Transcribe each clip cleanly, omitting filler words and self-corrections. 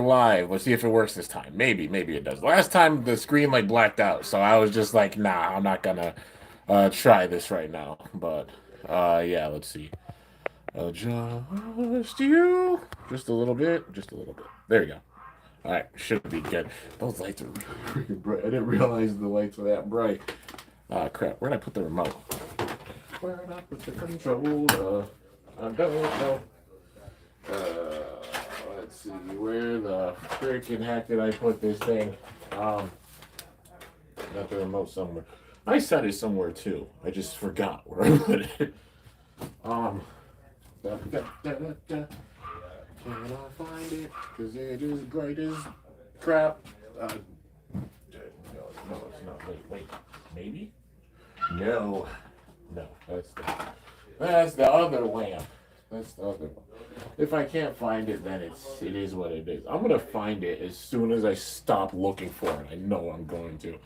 live. Let's see if it works this time. Maybe it does. Last time the screen like blacked out, so I was just like, nah, I'm not gonna try this right now. But yeah, let's see. Adjust you just a little bit, just a little bit. There you go. All right, should be good. Those lights are really freaking bright. I didn't realize the lights were that bright. Ah, crap. Where'd I put the remote? Where'd I put the controller? I don't know. Let's see. Where the freaking heck did I put this thing? Got the remote somewhere. I set it somewhere too. I just forgot where I put it. Um. Da, da, da, da, da. Can I find it? Because it is bright as crap. No, it's not. Wait. Maybe? No. No, that's the other lamp. That's the other one. If I can't find it, then it is what it is. I'm gonna find it as soon as I stop looking for it. I know I'm going to.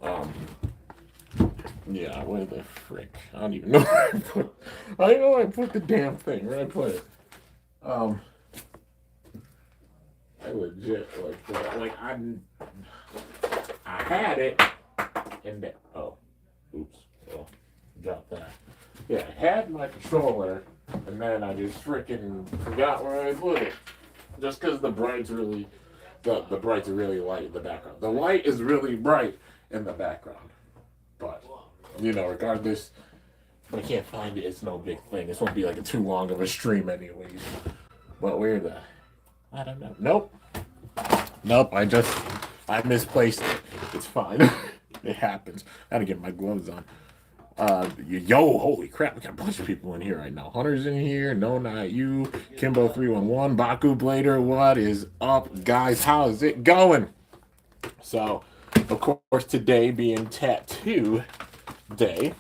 Um, yeah, where the frick? I don't even know where I put. I know I put the damn thing. Where I put it? Um, I legit I had it, and then oops, well, drop that. Yeah, I had my controller, and then I just freaking forgot where I put it. Just because the brights are really light in the background. The light is really bright in the background, but regardless, if I can't find it, it's no big thing. This won't be like a too long of a stream, anyways. But where the? I don't know. Nope. I misplaced it. It's fine. It happens. I gotta get my gloves on. Yo, holy crap, we got a bunch of people in here right now. Hunter's in here, no, not you. Kimbo311, Baku Blader, what is up, guys? How's it going? So, of course, today being tattoo day,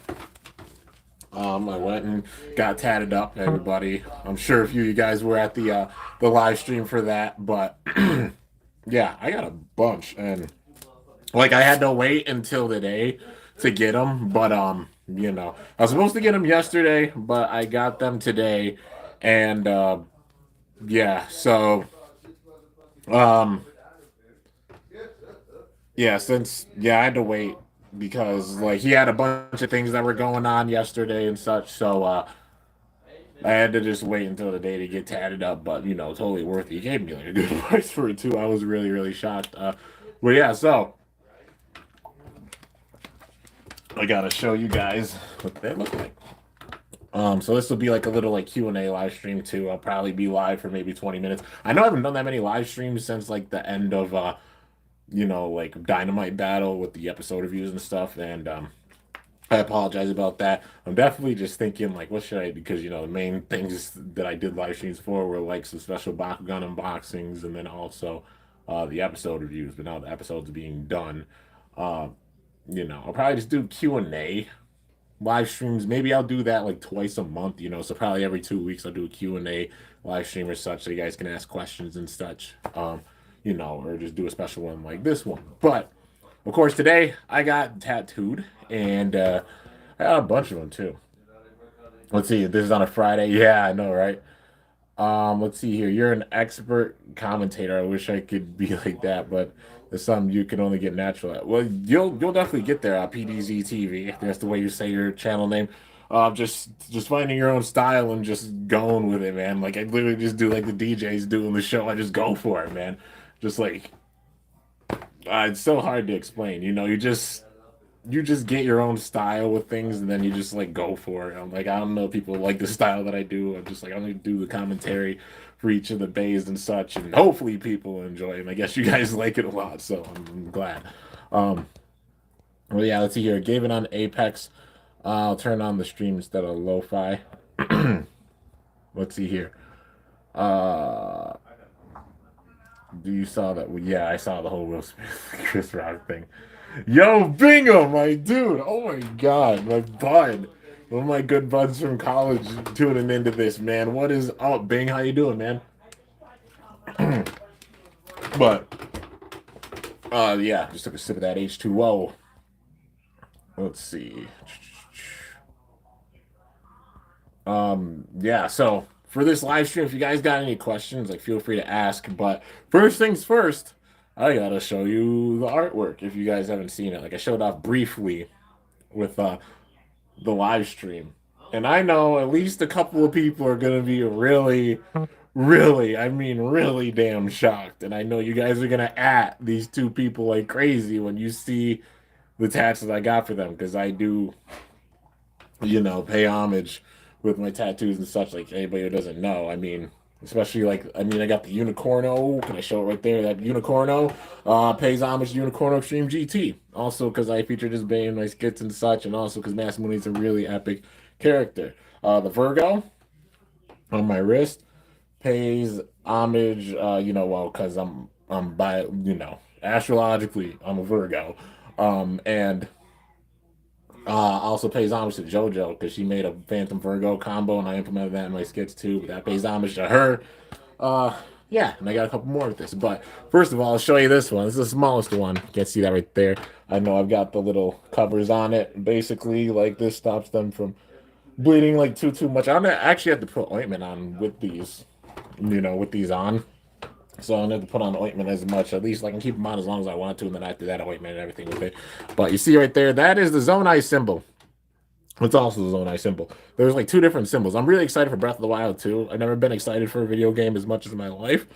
I went and got tatted up. Everybody, I'm sure a few of you guys were at the live stream for that, but yeah, I got a bunch, and like I had to wait until today to get them, but I was supposed to get them yesterday, but I got them today, and yeah, so um I had to wait because like he had a bunch of things that were going on yesterday and such, so I had to just wait until the day to get tatted up, but totally worth it. He gave me like a good price for it too. I was really, really shocked. But yeah, so I gotta show you guys what they look like. So this will be like a little like Q&A live stream too. I'll probably be live for maybe 20 minutes. I know I haven't done that many live streams since like the end of like Dynamite Battle with the episode reviews and stuff, and I apologize about that. I'm definitely just thinking like what should I, because the main things that I did live streams for were like some special Bakugan unboxings and then also the episode reviews. But now the episode's being done. Uh, I'll probably just do Q&A live streams. Maybe I'll do that like twice a month, so probably every 2 weeks I'll do a Q&A live stream or such so you guys can ask questions and such. Or just do a special one like this one. But of course today I got tattooed, and I got a bunch of them too. Let's see, this is on a Friday. Yeah, I know, right? Let's see here. You're an expert commentator. I wish I could be like that, but it's something you can only get natural at. Well, you'll definitely get there at PDZ TV. If that's the way you say your channel name. Just finding your own style and just going with it, man. Like I literally just do like the DJs doing the show. I just go for it, man. Just like it's so hard to explain. You just get your own style with things, and then you just like go for it. I'm like, I don't know if people like the style that I do. I'm just like, I'm gonna do the commentary for each of the bays and such, and hopefully people enjoy it. And I guess you guys like it a lot, so I'm glad. Um, well, yeah, let's see here. Gave it on Apex. I'll turn on the stream instead of lo-fi. Let's see here. Uh, do you saw that? Well, yeah, I saw the whole Will Smith Chris Rock thing. Yo, Bingo, my dude. Oh my God, my bud. One of my good buds from college tuning into this, man. What is up, Bing? How you doing, man? But yeah, just took a sip of that H2O. Let's see. Yeah, so for this live stream, if you guys got any questions, like feel free to ask. But first things first, I gotta show you the artwork if you guys haven't seen it. Like I showed off briefly with the live stream. And I know at least a couple of people are gonna be really, really, I mean really damn shocked. And I know you guys are gonna at these two people like crazy when you see the tats that I got for them, because I do, pay homage with my tattoos and such. Like anybody who doesn't know, I mean, especially like, I mean, I got the Unicorno. Can I show it right there? That Unicorno pays homage to Unicorno Extreme GT. Also, because I featured his Bane in my skits and such, and also because Mass Mooney's a really epic character. The Virgo on my wrist pays homage. Well, because I'm by astrologically I'm a Virgo, and also pays homage to JoJo because she made a Phantom Virgo combo, and I implemented that in my skits too. But that pays homage to her. Uh, yeah, and I got a couple more with this. But first of all, I'll show you this one. This is the smallest one. You can't see that right there. I know I've got the little covers on it. Basically, like this stops them from bleeding like too much. I'm gonna actually have to put ointment on with these, with these on. So I don't have to put on ointment as much. At least I can keep them on as long as I want to, and then after that, ointment and everything with it. But you see right there, that is the Zone Eye symbol. It's also the Zone Eye symbol. There's like two different symbols. I'm really excited for Breath of the Wild too. I've never been excited for a video game as much as in my life.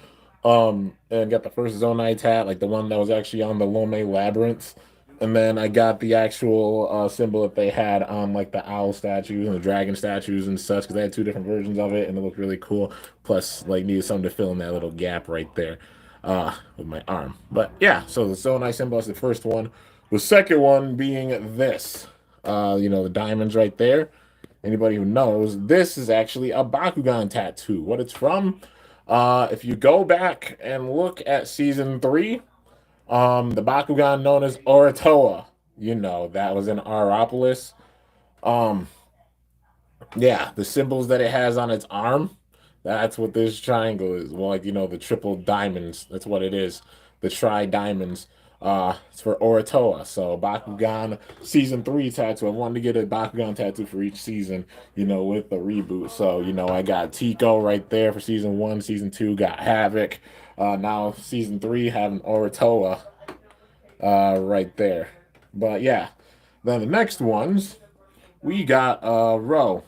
And got the first Zone Eye tat, like the one that was actually on the Lome Labyrinth. And then I got the actual symbol that they had on like the owl statues and the dragon statues and such, because they had two different versions of it and it looked really cool. Plus, like needed something to fill in that little gap right there with my arm. But yeah, so the Zone Eye symbol is the first one. The second one being this, the diamonds right there. Anybody who knows, this is actually a Bakugan tattoo. What it's from, if you go back and look at season 3, the Bakugan known as Oratoa, that was in Aeropolis. Um, yeah, the symbols that it has on its arm, that's what this triangle is. Well, like, the triple diamonds, that's what it is. The tri-diamonds. It's for Oratoa. So Bakugan season 3 tattoo. I wanted to get a Bakugan tattoo for each season, with the reboot. So, I got Tico right there for season 1, season 2 got Havoc. Now season 3 having Oratoa right there. But yeah. Then the next ones, we got Ro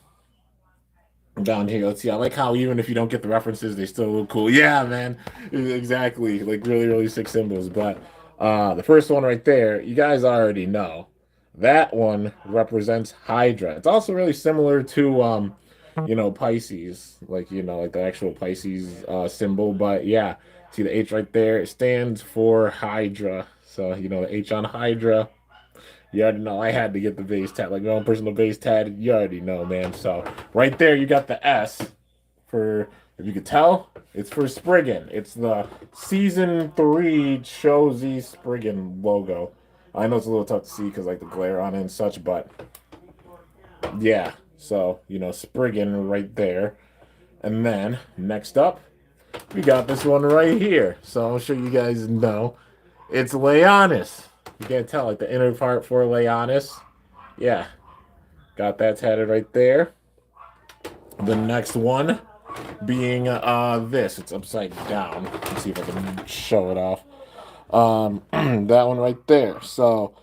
down here. Let's see. I like how even if you don't get the references, they still look cool. Yeah, man. Exactly. Like really, really sick symbols. But the first one right there, you guys already know. That one represents Hydra. It's also really similar to Pisces, like like the actual Pisces symbol. But yeah, see the H right there, it stands for Hydra. So the H on Hydra. You already know I had to get the base tat, like my own personal base tat. You already know, man. So right there, you got the S for, if you could tell, it's for Spriggan. It's the season 3 Cho-Z Spriggan logo. I know it's a little tough to see because like the glare on it and such, but yeah. So Spriggan right there, and then next up, we got this one right here. So I'll show you guys know. It's Leonis. You can't tell, like the inner part for Leonis. Yeah. Got that tatted right there. The next one being this. It's upside down. Let's see if I can show it off. That one right there. So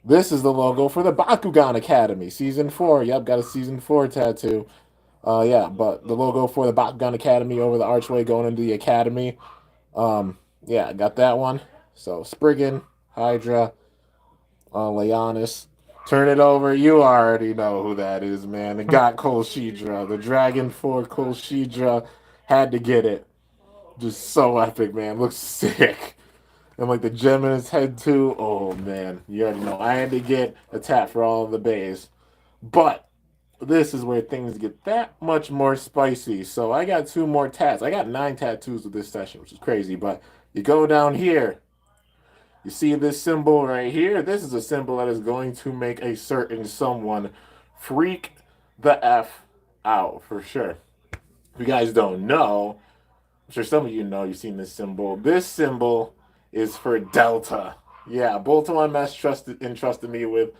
this is the logo for the Bakugan Academy. Season 4. Yep, got a season 4 tattoo. Yeah, but the logo for the Bakugan Academy over the archway going into the academy. Yeah, got that one. So Spriggan, Hydra, Leonis. Turn it over. You already know who that is, man. The got Kolshidra. The Dragon 4 Kolshidra. Had to get it. Just so epic, man. Looks sick. And like the gem in his head too. Oh man. You already know. I had to get a tat for all of the bays. But this is where things get that much more spicy. So I got 2 more tats. I got 9 tattoos with this session, which is crazy. But you go down here. You see this symbol right here? This is a symbol that is going to make a certain someone freak the F out for sure. If you guys don't know, I'm sure some of you know, you've seen this symbol. This symbol is for Delta. Yeah, Bolton MS entrusted me with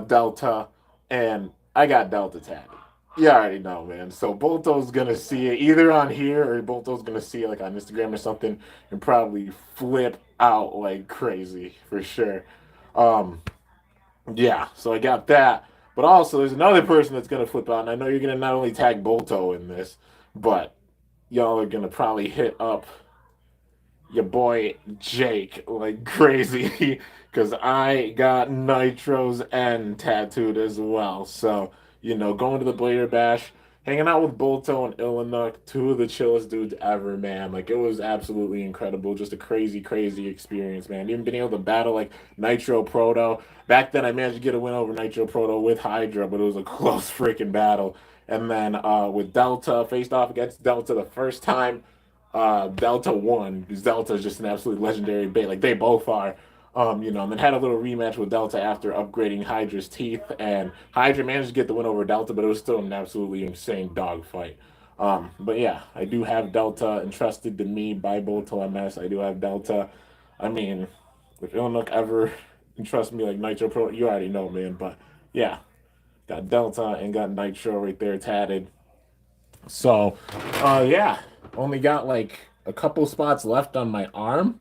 Delta, and I got Delta tatted. You already know, man. So Bolto's gonna see it either on here or Bolto's gonna see it like on Instagram or something and probably flip out like crazy for sure. Um, yeah, so I got that. But also there's another person that's gonna flip out, and I know you're gonna not only tag Bolto in this, but y'all are gonna probably hit up your boy Jake like crazy because I got Nitro's N tattooed as well. So, going to the Blader Bash, hanging out with Bolto and Illinuk, two of the chillest dudes ever, man. Like, it was absolutely incredible. Just a crazy, crazy experience, man. Even being able to battle like Nitro Proto. Back then, I managed to get a win over Nitro Proto with Hydra, but it was a close freaking battle. And then with Delta, faced off against Delta the first time Delta won because Delta is just an absolute legendary bait. Like they both are. And then had a little rematch with Delta after upgrading Hydra's teeth, and Hydra managed to get the win over Delta, but it was still an absolutely insane dogfight. But yeah, I do have Delta entrusted to me by Bolto MS. I do have Delta. I mean, if Ilnook ever entrusts me like Nitro Pro, you already know, man. But yeah, got Delta and got Nitro right there tatted. So, yeah, only got like a couple spots left on my arm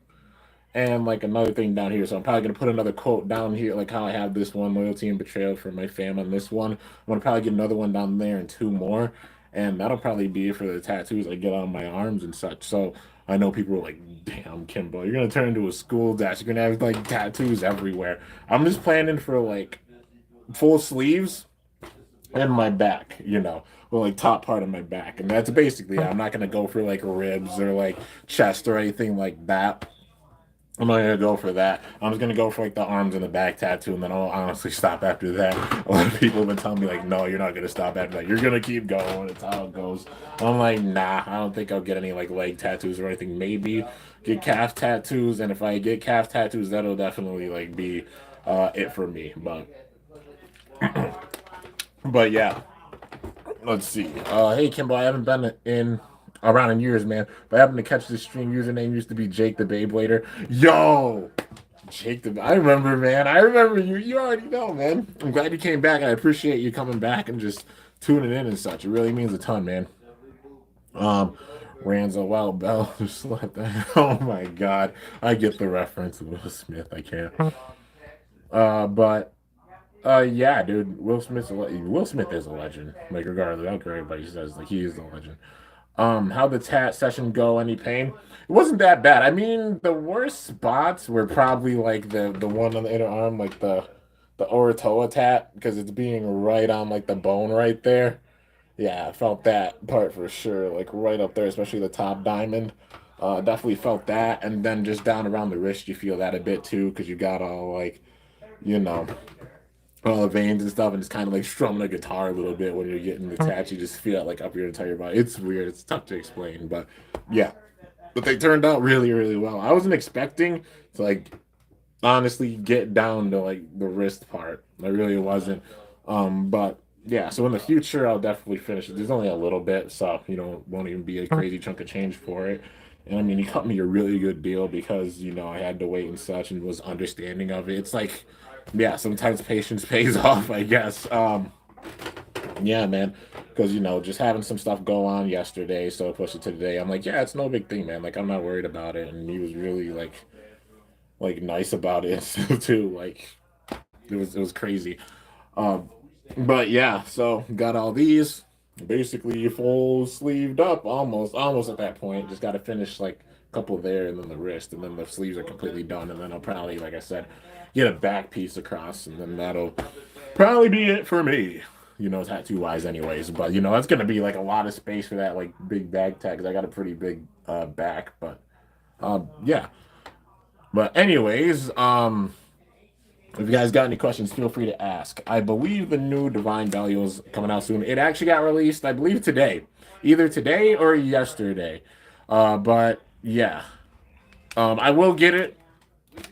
and like another thing down here. So I'm probably gonna put another quote down here, like how I have this one loyalty and betrayal for my fam on this one. I'm gonna probably get another one down there and two more, and that'll probably be it for the tattoos I get on my arms and such. So I know people are like, "Damn, Kimbo, you're gonna turn into a school dash. You're gonna have like tattoos everywhere." I'm just planning for like full sleeves and my back, or like top part of my back. And that's basically, I'm not gonna go for like ribs or like chest or anything like that. I'm not gonna go for that. I'm just gonna go for like the arms and the back tattoo, and then I'll honestly stop after that. A lot of people have been telling me like, no, you're not gonna stop after that. You're gonna keep going. It's how it goes. I'm like, nah, I don't think I'll get any like leg tattoos or anything. Maybe get calf tattoos, and if I get calf tattoos, that'll definitely like be it for me. But yeah, let's see. Hey Kimbo, I haven't been in around in years, man. But I happened to catch this stream. Username used to be Jake the Beyblader. Yo, Jake the. I remember, man. I remember you. You already know, man. I'm glad you came back. I appreciate you coming back and just tuning in and such. It really means a ton, man. Um, Ranzo Wild Bell just let that. Oh my God, I get the reference. Will Smith. I can't. But yeah, dude. Will Smith is a legend. Like regardless, I don't care what everybody says. Like he is a legend. How the tat session go? Any pain? It wasn't that bad. I mean, the worst spots were probably like the one on the inner arm, like the Oratoa tat, because it's being right on like the bone right there. Yeah, I felt that part for sure, like right up there, especially the top diamond. Definitely felt that, and then just down around the wrist, you feel that a bit too, because you got all like, you know, all the veins and stuff, and it's kind of like strumming a guitar a little bit when you're getting attached. You just feel it like up your entire body. It's weird. It's tough to explain, but yeah. But they turned out really, really well. I wasn't expecting to like honestly get down to like the wrist part. I really wasn't. But yeah. So in the future, I'll definitely finish it. There's only a little bit, so won't even be a crazy chunk of change for it. And I mean, he cut me a really good deal because I had to wait and such and was understanding of it. It's like, yeah, sometimes patience pays off, I guess. Yeah, man, because just having some stuff go on yesterday, so I pushed it to today. I'm like, yeah, it's no big thing, man. Like, I'm not worried about it, and he was really like nice about it too. Like, it was crazy. Um, but yeah, so got all these basically full sleeved up, almost at that point. Just got to finish like a couple there, and then the wrist, and then the sleeves are completely done, and then I'll probably, like I said, get a back piece across, and then that'll probably be it for me. Tattoo wise, anyways. But that's gonna be like a lot of space for that like big bag tag. 'Cause I got a pretty big back, but yeah. But anyways, if you guys got any questions, feel free to ask. I believe the new Divine Value is coming out soon. It actually got released, I believe, today, either today or yesterday. But yeah, I will get it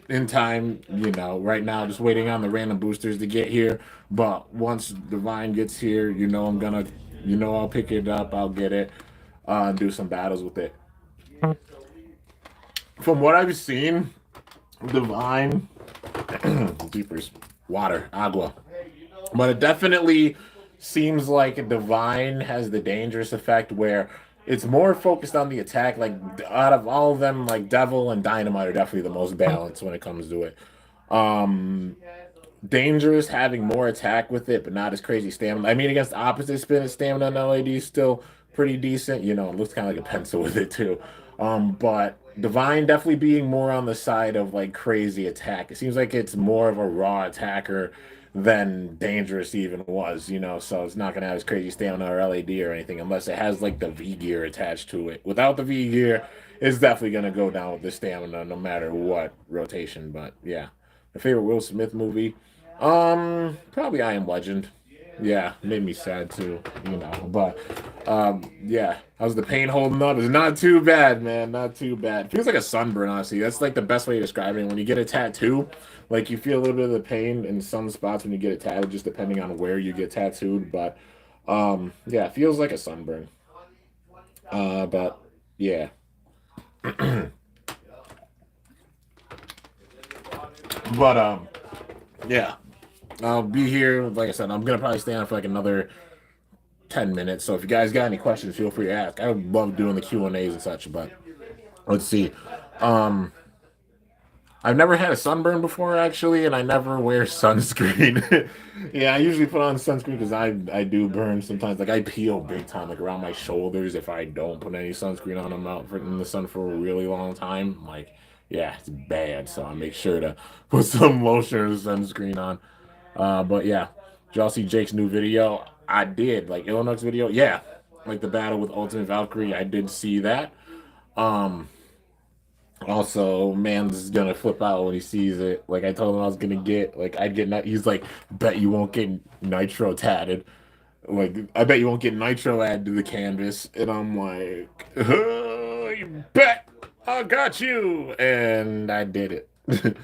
in time. Right now, just waiting on the random boosters to get here. But once Divine gets here, I'll pick it up. I'll get it, do some battles with it. From what I've seen, Divine, deepers, water, agua. But it definitely seems like Divine has the dangerous effect where it's more focused on the attack. Like out of all of them, like Devil and Dynamite are definitely the most balanced when it comes to it. Um, Dangerous having more attack with it, but not as crazy stamina. I mean, against opposite spin, stamina on LED is still pretty decent. You know, it looks kind of like a pencil with it too. But Divine definitely being more on the side of like crazy attack. It seems like it's more of a raw attacker than Dangerous even was, you know, so it's not gonna have as crazy stamina or LED or anything unless it has like the V gear attached to it. Without the V gear, it's definitely gonna go down with the stamina no matter what rotation. But yeah. My favorite Will Smith movie. Probably I Am Legend. Yeah, made me sad too, you know. But yeah. How's the pain holding up? It's not too bad, man. Not too bad. Feels like a sunburn, honestly. That's like the best way to describe it. When you get a tattoo, like you feel a little bit of the pain in some spots when you get it tattooed, just depending on where you get tattooed. But yeah, it feels like a sunburn. But yeah. But yeah. I'll be here. Like I said, I'm gonna probably stay on for like another 10 minutes. So if you guys got any questions, feel free to ask. I love doing the Q&As and such. But let's see. Um, I've never had a sunburn before actually, and I never wear sunscreen. Yeah, I usually put on sunscreen because I do burn sometimes. Like I peel big time, like around my shoulders. If I don't put any sunscreen on, I'm out in the sun for a really long time. Like yeah, it's bad. So I make sure to put some lotion or sunscreen on. But yeah, did y'all see Jake's new video? I did, like Illinois video. Yeah, like the battle with Ultimate Valkyrie. I did see that. Um, Also, man's gonna flip out when he sees it. Like I told him I was gonna get, like I'd get. He's like, bet you won't get nitro tatted. Like I bet you won't get nitro added to the canvas. And I'm like, oh, you bet I got you, and I did it.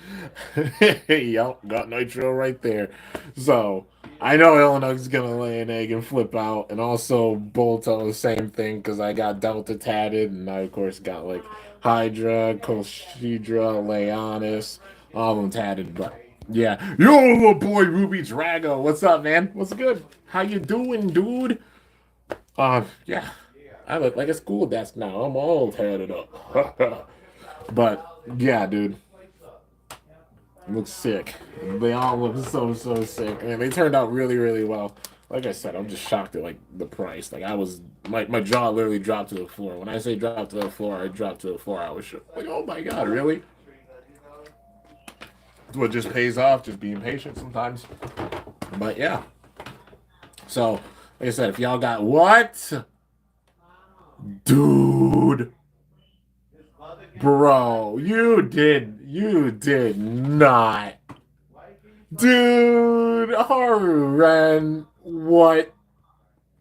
Yup, got nitro right there. So I know Illinois is gonna lay an egg and flip out, and also Bolto the same thing because I got Delta tatted, and I of course got like Hydra, Koshidra, Leonis, all of them tatted. But yeah, yo, little boy Ruby Drago, what's up, man? What's good? How you doing, dude? Yeah, I look like a school desk now. I'm all tatted up. But yeah, dude, looks sick. They all look so sick, and they turned out really well. Like I said, I'm just shocked at like the price. Like I was, my jaw literally dropped to the floor. When I say drop to the floor, I dropped to the floor. I was shook. Like, oh my god, really? It's what just pays off, just being patient sometimes. But yeah. So, like I said, if y'all got what, dude, bro, you did not. Dude, Haruren, what?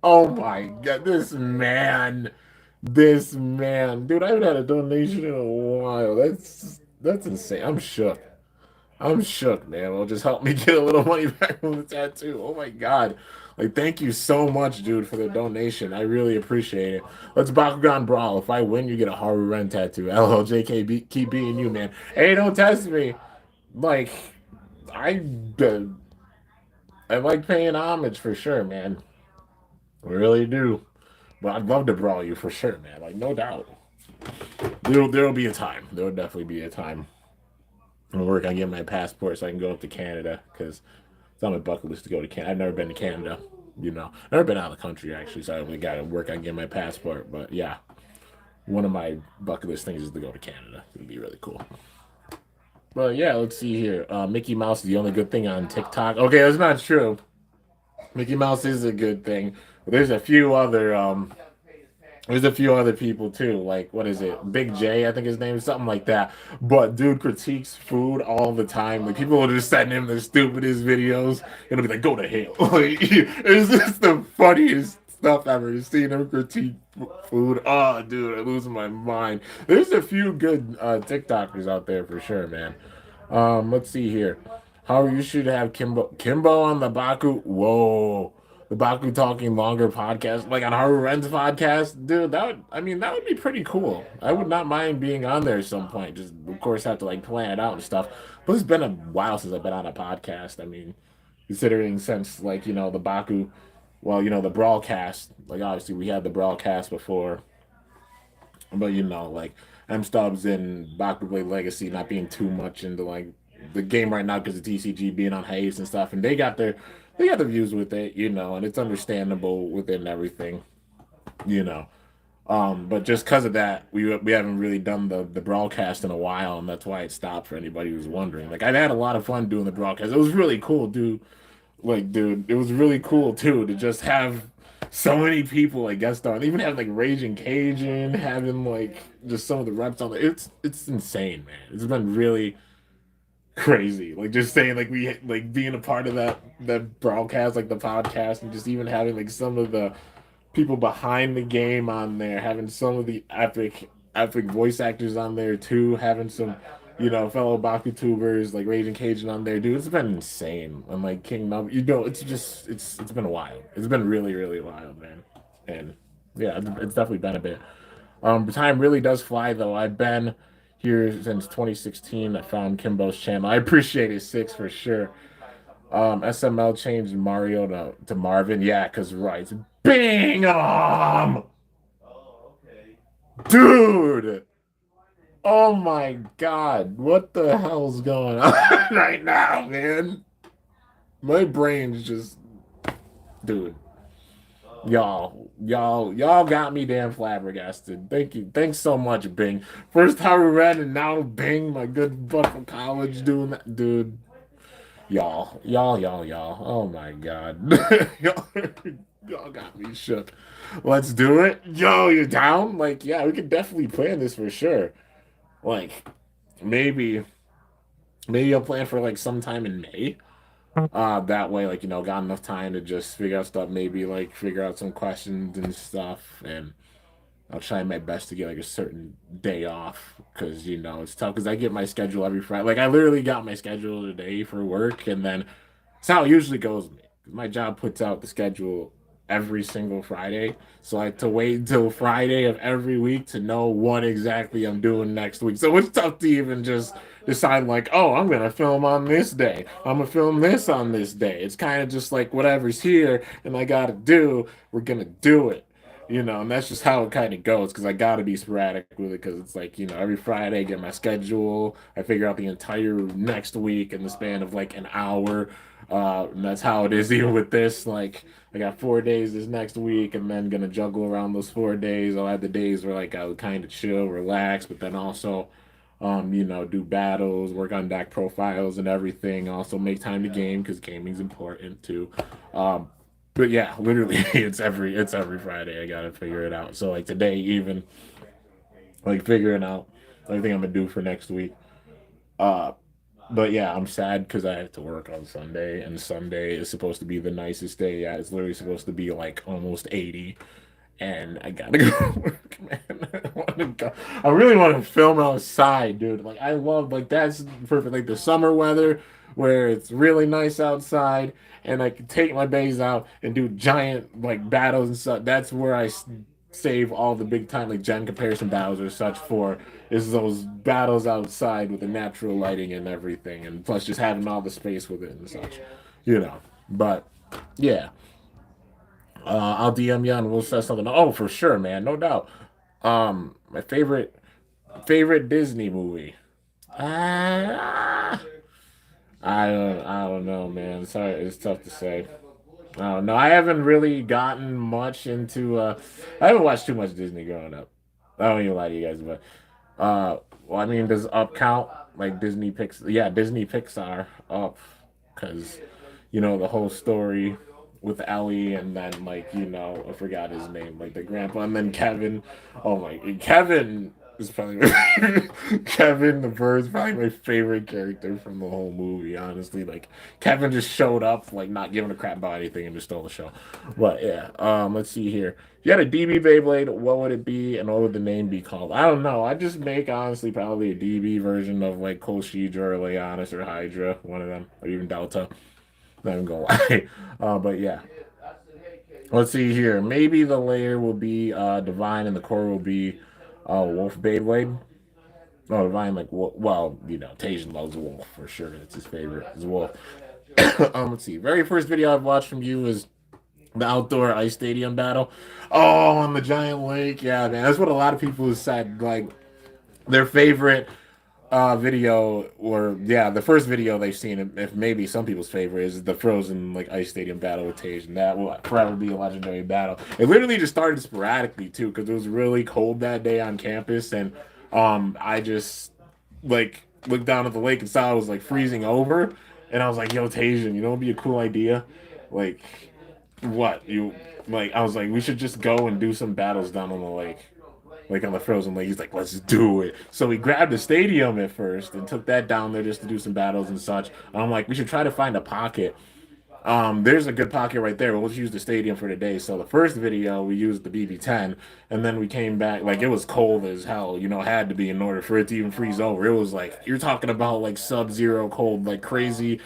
Oh my god, this man, dude, I haven't had a donation in a while. That's insane. I'm shook. I'm shook, man. Well, just help me get a little money back from the tattoo. Oh my god. Like, thank you so much, dude, for the donation. I really appreciate it. Let's Bakugan Brawl. If I win, you get a Haruren tattoo. LLJK, keep being you, man. Hey, don't test me. Like, I, uh, I like paying homage for sure, man. I really do. But I'd love to brawl you for sure, man. Like, no doubt. There'll be a time. There'll definitely be a time. I'm gonna work on getting my passport so I can go up to Canada because it's on my bucket list to go to Canada. I've never been to Canada, you know. Never been out of the country actually, so I really got to work on getting my passport. But yeah, one of my bucket list things is to go to Canada. It'd be really cool. But yeah, let's see here. Mickey Mouse is the only good thing on TikTok. Okay, that's not true. Mickey Mouse is a good thing. But there's a few other people too, like what is it, Big J, I think his name is something like that. But dude critiques food all the time. Like people will just send him the stupidest videos, and it'll be like, "Go to hell." Like, it's just the funniest stuff ever. Seeing him critique food, oh, dude, I'm losing my mind. There's a few good TikTokers out there for sure, man. Let's see here. How you should have Kimbo on the Baku. Whoa, the Baku talking longer podcast, like on Haru Ren's podcast, dude. That would be pretty cool. I would not mind being on there at some point. Just of course have to like plan it out and stuff. But it's been a while since I've been on a podcast. I mean, considering since like the Baku. well, the broadcast. Like obviously we had the broadcast before, but like M Stubbs and Bakugan Legacy not being too much into like the game right now because of TCG being on hiatus and stuff, and they got their views with it, and it's understandable within everything, you know. But just because of that, we haven't really done the broadcast in a while, and that's why it stopped for anybody who's wondering. Like I've had a lot of fun doing the broadcast. It was really cool, dude. Like, dude, it was really cool too to just have so many people like guest on. Even have like Raging Cajun, having like just some of the reps on. It's insane, man. It's been really crazy. Like just saying like we like being a part of that broadcast, like the podcast, and just even having like some of the people behind the game on there, having some of the epic voice actors on there too, having some fellow BakuTubers like Raging Cajun on there, dude. It's been insane. And like Kingdom, it's just it's been wild. It's been really really wild, man. And yeah, it's definitely been a bit. The time really does fly though. I've been here since 2016. I found Kimbo's channel. I appreciate it, Six, for sure. SML changed Mario to Marvin. Yeah, because right. Bing! Dude! Oh my god. What the hell's going on right now, man? My brain's just. Dude. Y'all got me damn flabbergasted. Thank you. Thanks so much, Bing. First Haru Red and now Bing, my good butt from college doing that. Dude. Y'all. Oh my God. y'all got me shook. Let's do it. Yo, you down? Like, yeah, we could definitely plan this for sure. Like, maybe, maybe I'll plan for like sometime in May. That way, like, got enough time to just figure out stuff, maybe like figure out some questions and stuff. And I'll try my best to get like a certain day off because it's tough because I get my schedule every Friday. Like I literally got my schedule today for work, and then it's how it usually goes with me. My job puts out the schedule every single Friday, so I have to wait until Friday of every week to know what exactly I'm doing next week. So it's tough to even just decide like, oh, I'm gonna film on this day. I'm gonna film this on this day. It's kind of just like whatever's here and I gotta do, we're gonna do it. And that's just how it kind of goes because I got to be sporadic with it because it's like, every Friday I get my schedule. I figure out the entire next week in the span of like an hour. And that's how it is even with this. Like, I got 4 days this next week and then gonna juggle around those 4 days. I'll have the days where like I'll kind of chill, relax, but then also, do battles, work on deck profiles and everything. Also make time to game because gaming's important too. But yeah, literally, it's every Friday. I gotta figure it out. So like today, even like figuring out everything I'm gonna do for next week. Uh, but yeah, I'm sad because I have to work on Sunday, and Sunday is supposed to be the nicest day. Yeah, it's literally supposed to be like almost 80, and I gotta go to work, man. I want to go. I really want to film outside, dude. Like I love like that's perfect. Like the summer weather where it's really nice outside, and I can take my bays out and do giant like battles and stuff. That's where save all the big time like gen comparison battles or such for is those battles outside with the natural lighting and everything, and plus just having all the space with it and such, you know. But yeah. I'll DM you and we'll set something. Oh, for sure, man, no doubt. My favorite Disney movie. Uh, I don't know, man. Sorry, it's tough to say. I don't know. I haven't really gotten much into. I haven't watched too much Disney growing up. I don't even lie to you guys, but well, I mean, does Up count? Like Disney Pix? Yeah, Disney Pixar Up, because the whole story with Ellie, and then like I forgot his name, like the grandpa, and then Kevin. Oh my, Kevin is probably Kevin the bird's probably my favorite character from the whole movie. Honestly, like Kevin just showed up, like not giving a crap about anything, and just stole the show. But yeah, let's see here. If you had a DB Beyblade, what would it be, and what would the name be called? I don't know. I just make honestly probably a DB version of like Koshidra or Leonis or Hydra, one of them, or even Delta. Not even gonna lie. But yeah. Let's see here. Maybe the layer will be Divine and the core will be Wolf Beyblade. Oh, Divine, like, well, Tajan loves Wolf for sure. It's his favorite, is Wolf. Let's see. Very first video I've watched from you is The outdoor ice stadium battle. Oh, on the giant lake. Yeah, man. That's what a lot of people have said. Like their favorite video, or yeah, the first video they've seen, if maybe some people's favorite, is the frozen like ice stadium battle with Tage, and that will forever be a legendary battle. It literally just started sporadically too, because it was really cold that day on campus, and I just like looked down at the lake and saw it was like freezing over, and I was like, "Yo, Tasia, you know, it'd be a cool idea, like what you like." I was like, "We should just go and do some battles down on the lake." Like on the frozen lake. He's like, let's do it. So we grabbed the stadium at first and took that down there just to do some battles and such. And I'm like, we should try to find a pocket. There's a good pocket right there. We'll just use the stadium for today. So the first video we used the BB-10, and then we came back like it was cold as hell. You know, had to be in order for it to even freeze over. It was like you're talking about like sub-zero cold, like crazy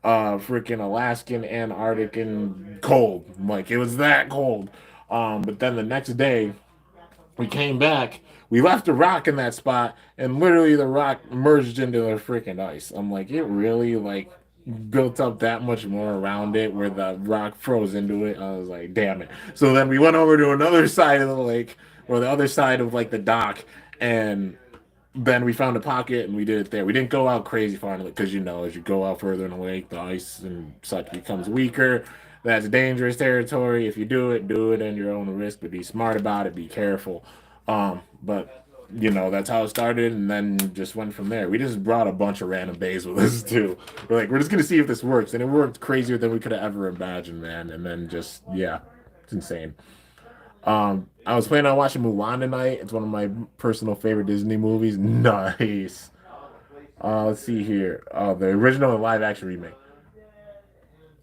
freaking Alaskan, Antarctic, and cold. Like it was that cold. But then the next day we came back. We left a rock in that spot, and literally the rock merged into the freaking ice. I'm like, it really like built up that much more around it where the rock froze into it. I was like, damn it. So then we went over to another side of the lake, or the other side of like the dock, and then we found a pocket and we did it there. We didn't go out crazy far in it because you know, as you go out further in the lake, the ice and such becomes weaker. That's dangerous territory. If you do it at your own risk, but be smart about it, be careful. But you know, that's how it started, and then just went from there. We just brought a bunch of random bays with us too. We're like, we're just gonna see if this works, and it worked crazier than we could have ever imagined, man. And then just yeah, it's insane. I was planning on watching Mulan tonight. It's one of my personal favorite Disney movies. Nice. Let's see here. The original and live action remake.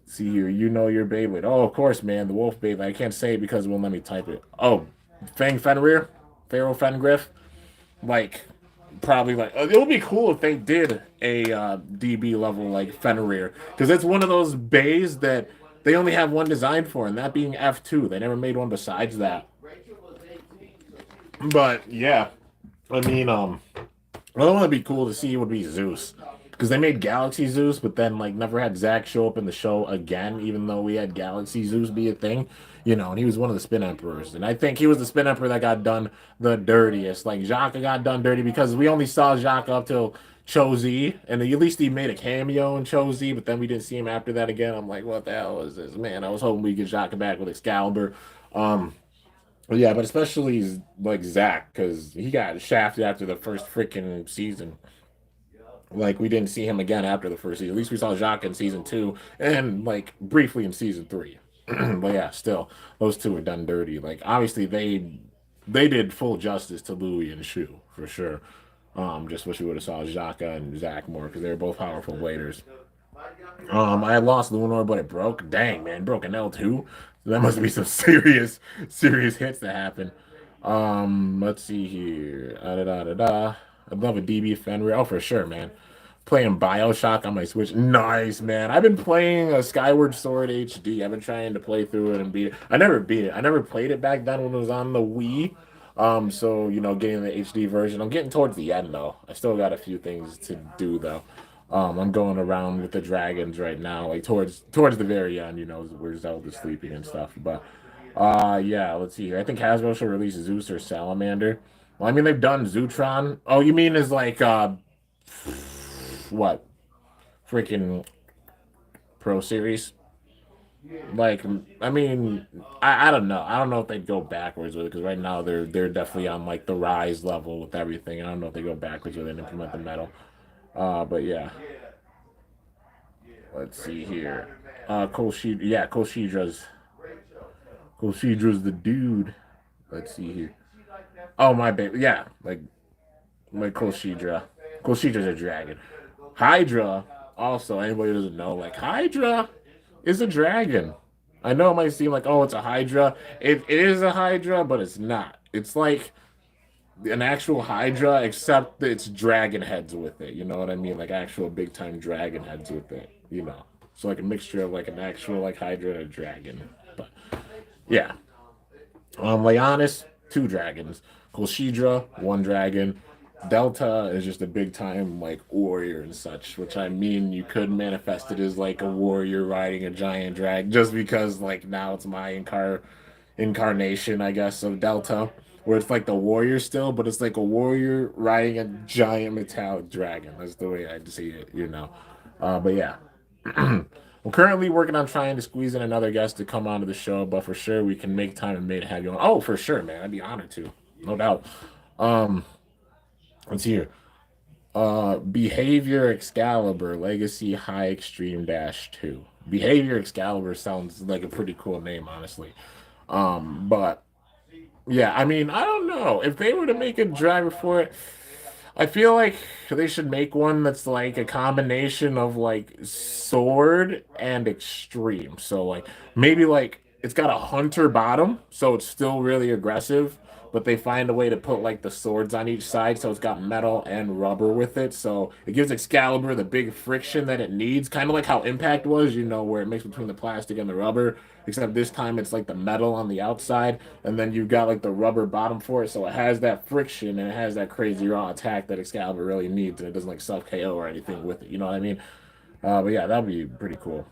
See here, you know your Beyblade. Oh, of course, man. The Wolf Beyblade. I can't say it because it won't let me type it. Oh, Fang Fenrir, Pharaoh Fengriff. Like, probably like it would be cool if they did a DB level like Fenrir, because it's one of those bays that they only have one design for, and that being F2. They never made one besides that. But yeah, I mean, another one that'd be cool to see would be Zeus, because they made Galaxy Zeus, but then like never had Zach show up in the show again, even though we had Galaxy Zeus be a thing, you know. And he was one of the Spin Emperors, and I think he was the Spin Emperor that got done the dirtiest. Like Jaka got done dirty because we only saw Jaka up till Cho-Z, and at least he made a cameo in Cho-Z, but then we didn't see him after that again. I'm like, what the hell is this, man? I was hoping we could Jaka back with Excalibur. Um, yeah, but especially like Zach, because he got shafted after the first freaking season. Like we didn't see him again after the first season. At least we saw Jacques in season two and like briefly in season three. But yeah, still those two are done dirty. Like obviously they did full justice to Louis and Shu for sure. Just wish we would have saw Jacques and Zach more because they were both powerful bladers. I had lost Lunar, but it broke. Dang man, broke an L2. So that must be some serious hits that happened. Let's see here. Da, da, da, da. I'd love a DB Fenrir. Oh, for sure, man. Playing Bioshock on my Switch. Nice, man. I've been playing a Skyward Sword HD. I've been trying to play through it and beat it. I never beat it. I never played it back then when it was on the Wii. So you know, getting the HD version. I'm getting towards the end though. I still got a few things to do though. I'm going around with the dragons right now, like towards the very end, you know, where Zelda's sleeping and stuff. But yeah, let's see here. I think Hasbro should release Zeus or Salamander. Well, I mean they've done Zootron. Oh, you mean is like what? Freaking Pro Series? Like, I mean, I don't know. I don't know if they'd go backwards with it because right now they're definitely on like the rise level with everything. I don't know if they go backwards with it and implement the metal. But yeah, let's see here. Koshid, yeah, Koshidra's the dude. Let's see here. Oh my baby, yeah, like Koshidra. Koshidra's a dragon. Hydra, also, anybody who doesn't know, like Hydra is a dragon. I know it might seem like, oh, it's a Hydra. It is a Hydra, but it's not. It's like an actual Hydra, except it's dragon heads with it. You know what I mean? Like actual big time dragon heads with it. You know, so like a mixture of like an actual like Hydra and a dragon. But yeah, Leonis, two dragons. Kolshidra, one dragon. Delta is just a big time like warrior and such, which I mean you could manifest it as like a warrior riding a giant drag, just because like now it's my incarnation, I guess, of Delta, where it's like the warrior still, but it's like a warrior riding a giant metallic dragon. That's the way I see it, you know. But yeah. We're currently working on trying to squeeze in another guest to come onto the show, but for sure we can make time and made have you on. Oh, for sure, man. I'd be honored to. No doubt. Um, let's see here. Behavior Excalibur Legacy High Extreme Dash 2. Behavior Excalibur sounds like a pretty cool name, honestly. But yeah, I mean, I don't know. If they were to make a driver for it, I feel like they should make one that's like a combination of like sword and extreme. So like maybe like it's got a hunter bottom, so it's still really aggressive, but they find a way to put like the swords on each side, so it's got metal and rubber with it. So it gives Excalibur the big friction that it needs, kind of like how Impact was, you know, where it mixed between the plastic and the rubber, except this time it's like the metal on the outside, and then you've got like the rubber bottom for it, so it has that friction and it has that crazy raw attack that Excalibur really needs, and it doesn't like self KO or anything with it. You know what I mean? But yeah, that'd be pretty cool.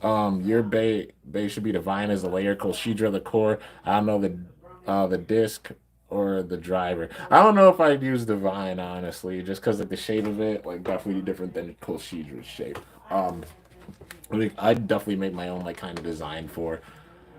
Your bay should be divine as a layer called Shidra the core. I don't know the disc or the driver. I don't know if I'd use divine honestly, just because like the shape of it, like definitely different than Shidra's shape. Um, I think I'd definitely make my own like kind of design for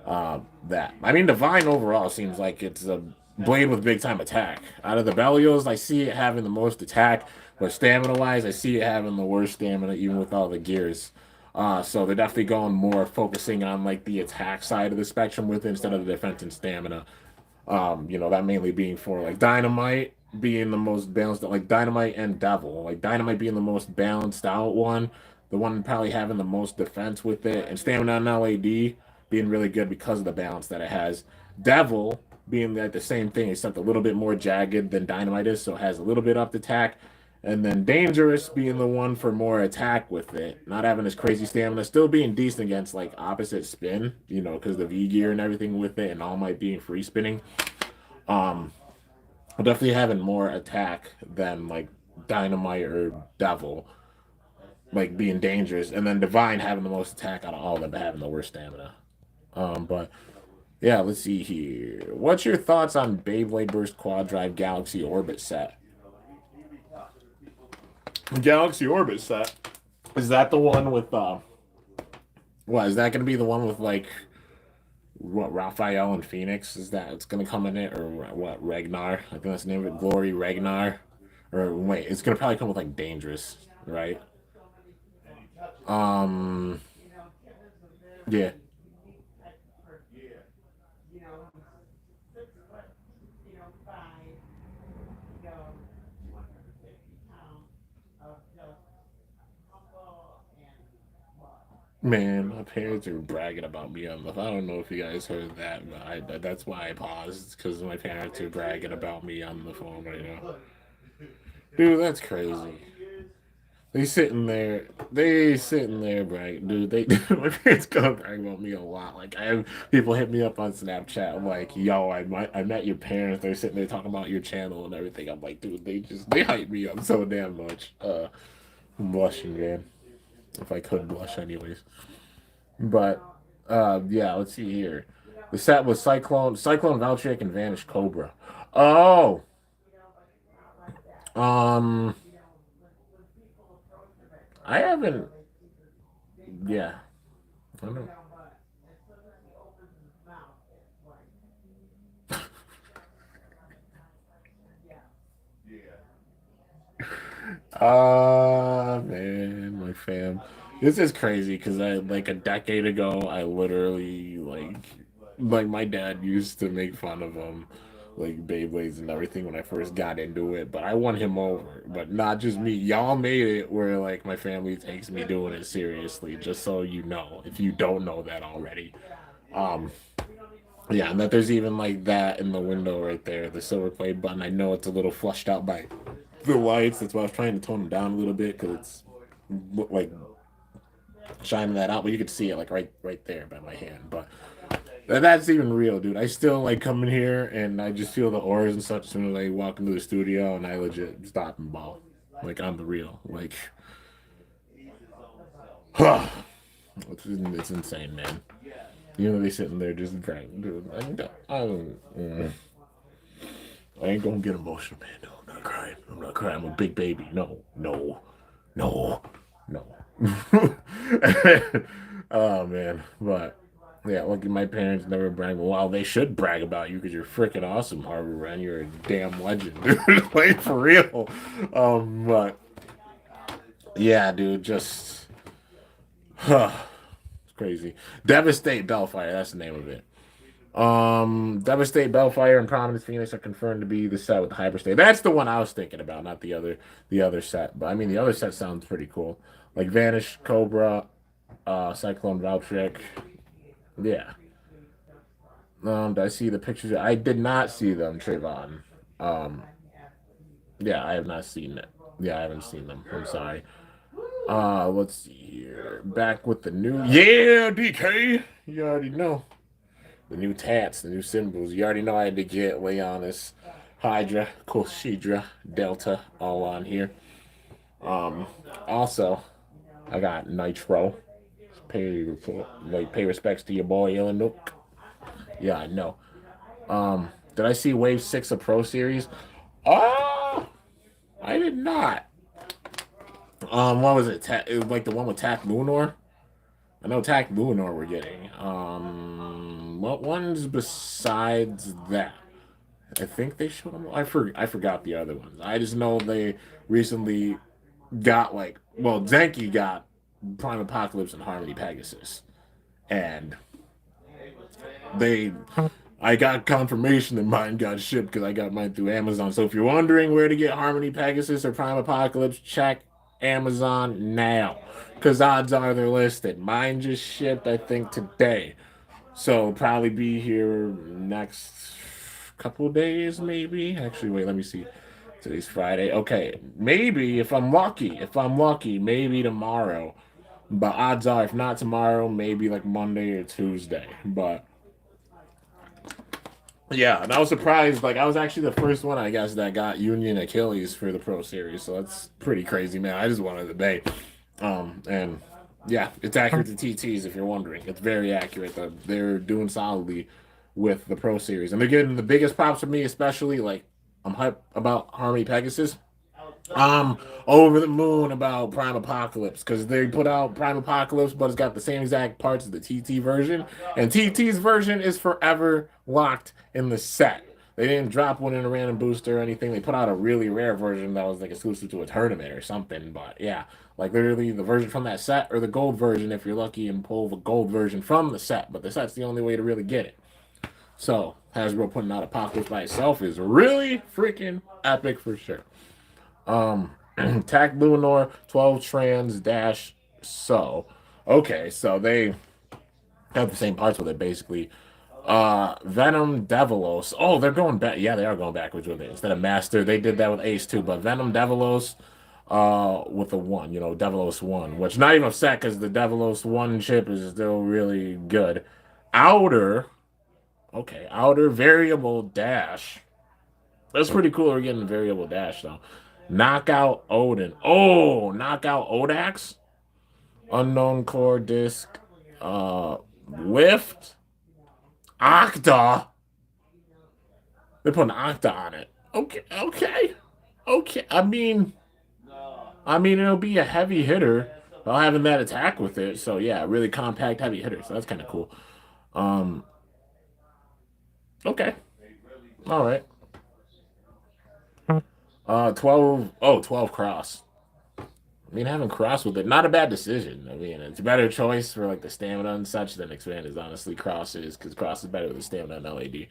that. I mean, Divine overall seems like it's a blade with big time attack. Out of the Belials, I see it having the most attack, but stamina wise, I see it having the worst stamina, even with all the gears. So they're definitely going more focusing on like the attack side of the spectrum with it instead of the defense and stamina. You know, that mainly being for like Dynamite being the most balanced, like Dynamite and Devil. Like Dynamite being the most balanced out one, the one probably having the most defense with it, and Stamina and LAD being really good because of the balance that it has. Devil being like the same thing, except a little bit more jagged than Dynamite is, so it has a little bit up the attack. And then Dangerous being the one for more attack with it, not having this crazy stamina, still being decent against like opposite spin, you know, because the V gear and everything with it, and All Might being free spinning. Um, definitely having more attack than like Dynamite or Devil, like being dangerous, and then Divine having the most attack out of all of them, but having the worst stamina. But yeah, let's see here. What's your thoughts on Beyblade Burst Quad Drive Galaxy Orbit set? Galaxy Orbit set. Is that the one with what is that gonna be the one with like what Raphael and Phoenix? Is that it's gonna come in it or what Ragnar? I think that's the name of it. Glory Ragnar. Or wait, it's gonna probably come with like Dangerous, right? Um yeah. Man, my parents are bragging about me on the. I don't know if you guys heard that, but that's why I paused because my parents are bragging about me on the phone right now. Dude, that's crazy. They sitting there, right, dude. They my parents gonna brag about me a lot. Like I have people hit me up on Snapchat. I'm like, yo, I met your parents. They're sitting there talking about your channel and everything. I'm like, dude, they hype me up so damn much. I'm blushing, man. If I could blush, anyways. But yeah, let's see here. The set was Cyclone, Valtryek, and Vanish Cobra. Oh, um, I haven't. Yeah, I don't know. Man, my fam. This is crazy because I like a decade ago, I literally like my dad used to make fun of him, like Beyblades and everything when I first got into it. But I won him over. But not just me. Y'all made it where like my family takes me doing it seriously, just so you know, if you don't know that already. Um, yeah, and that there's even like that in the window right there, the silver play button. I know it's a little flushed out by the lights. That's why I was trying to tone it down a little bit because it's like shining that out, but you could see it like right there by my hand. But That's even real, dude. I still like come in here and I just feel the auras and such as soon as I walk into the studio and I legit stop and ball. Like on the real. Like it's insane, man. You know they sitting there just crying, dude. I ain't gonna get emotional, man. No, I'm not crying. I'm not crying. I'm a big baby. No, no, no, no. Oh man, but yeah, look, my parents never brag. Well, they should brag about you because you're freaking awesome, Harvard Ren. You're a damn legend, dude. Like for real. But yeah, dude, just it's crazy. Devastate Bellfire. That's the name of it. Devastate, Bellfire, and Prominence Phoenix are confirmed to be the set with the Hyperstate. That's the one I was thinking about, not the other set. But I mean, the other set sounds pretty cool. Like Vanish, Cobra, Cyclone, Valtryek. Yeah. Did I see the pictures? I did not see them, Trayvon. Um, yeah, I have not seen it. Yeah, I haven't seen them. I'm sorry. Let's see here. Back with the new. Yeah, DK. You already know. The new tats, the new symbols. You already know I had to get Leonis, Hydra, Koshidra, Delta all on here. Um, Also, I got Nitro. Pay respects to your boy Illinook. Yeah, I know. Did I see Wave 6 of Pro Series? Oh, I did not. What was it? It was like the one with Tak Lunar. I know Tak Lunar we're getting. What ones besides that? I think they showed them. I forgot the other ones. I just know they recently got Zenki got Prime Apocalypse and Harmony Pegasus, and they I got confirmation that mine got shipped because I got mine through Amazon. So if you're wondering where to get Harmony Pegasus or Prime Apocalypse, check Amazon now because odds are they're listed. Mine just shipped I think today. So it'll probably be here next couple days, maybe. Actually, wait, let me see. Today's Friday. Okay, maybe if I'm lucky, maybe tomorrow. But odds are, if not tomorrow, maybe like Monday or Tuesday. But yeah, and I was surprised. Like I was actually the first one, I guess, that got Union Achilles for the Pro Series. So that's pretty crazy, man. I just wanted the day. And yeah, it's accurate to TTs if you're wondering. It's very accurate. They're doing solidly with the Pro Series, and they're getting the biggest props from me, especially like I'm hyped about Harmony Pegasus. I'm over the moon about Prime Apocalypse because they put out Prime Apocalypse, but it's got the same exact parts as the TT version, and TT's version is forever locked in the set. They didn't drop one in a random booster or anything. They put out a really rare version that was like exclusive to a tournament or something. But yeah, like literally the version from that set or the gold version if you're lucky and pull the gold version from the set. But the set's the only way to really get it. So Hasbro putting out Apocalypse by itself is really freaking epic for sure. Um, Tac Lunar 12 trans dash so. Okay, so they have the same parts with it basically. Venom Devilos. Oh, they're going back. Yeah, they are going backwards with it. Instead of Master, they did that with Ace too. But Venom Devilos, with a one, Devilos one, which not even upset because the Devilos one chip is still really good. Outer, okay, outer variable dash. That's pretty cool. We're getting variable dash though. Knockout Odin. Oh, knockout Odax. Unknown core disc. Lift. Octa. They put an Octa on it. Okay, okay, okay. I mean, it'll be a heavy hitter while having that attack with it. So yeah, really compact heavy hitter. So that's kind of cool. Um, okay, all right. 12. Oh, 12 cross. I mean, having cross with it, not a bad decision. I mean, it's a better choice for like the stamina and such than expand is honestly crosses because cross is better with the stamina and LAD.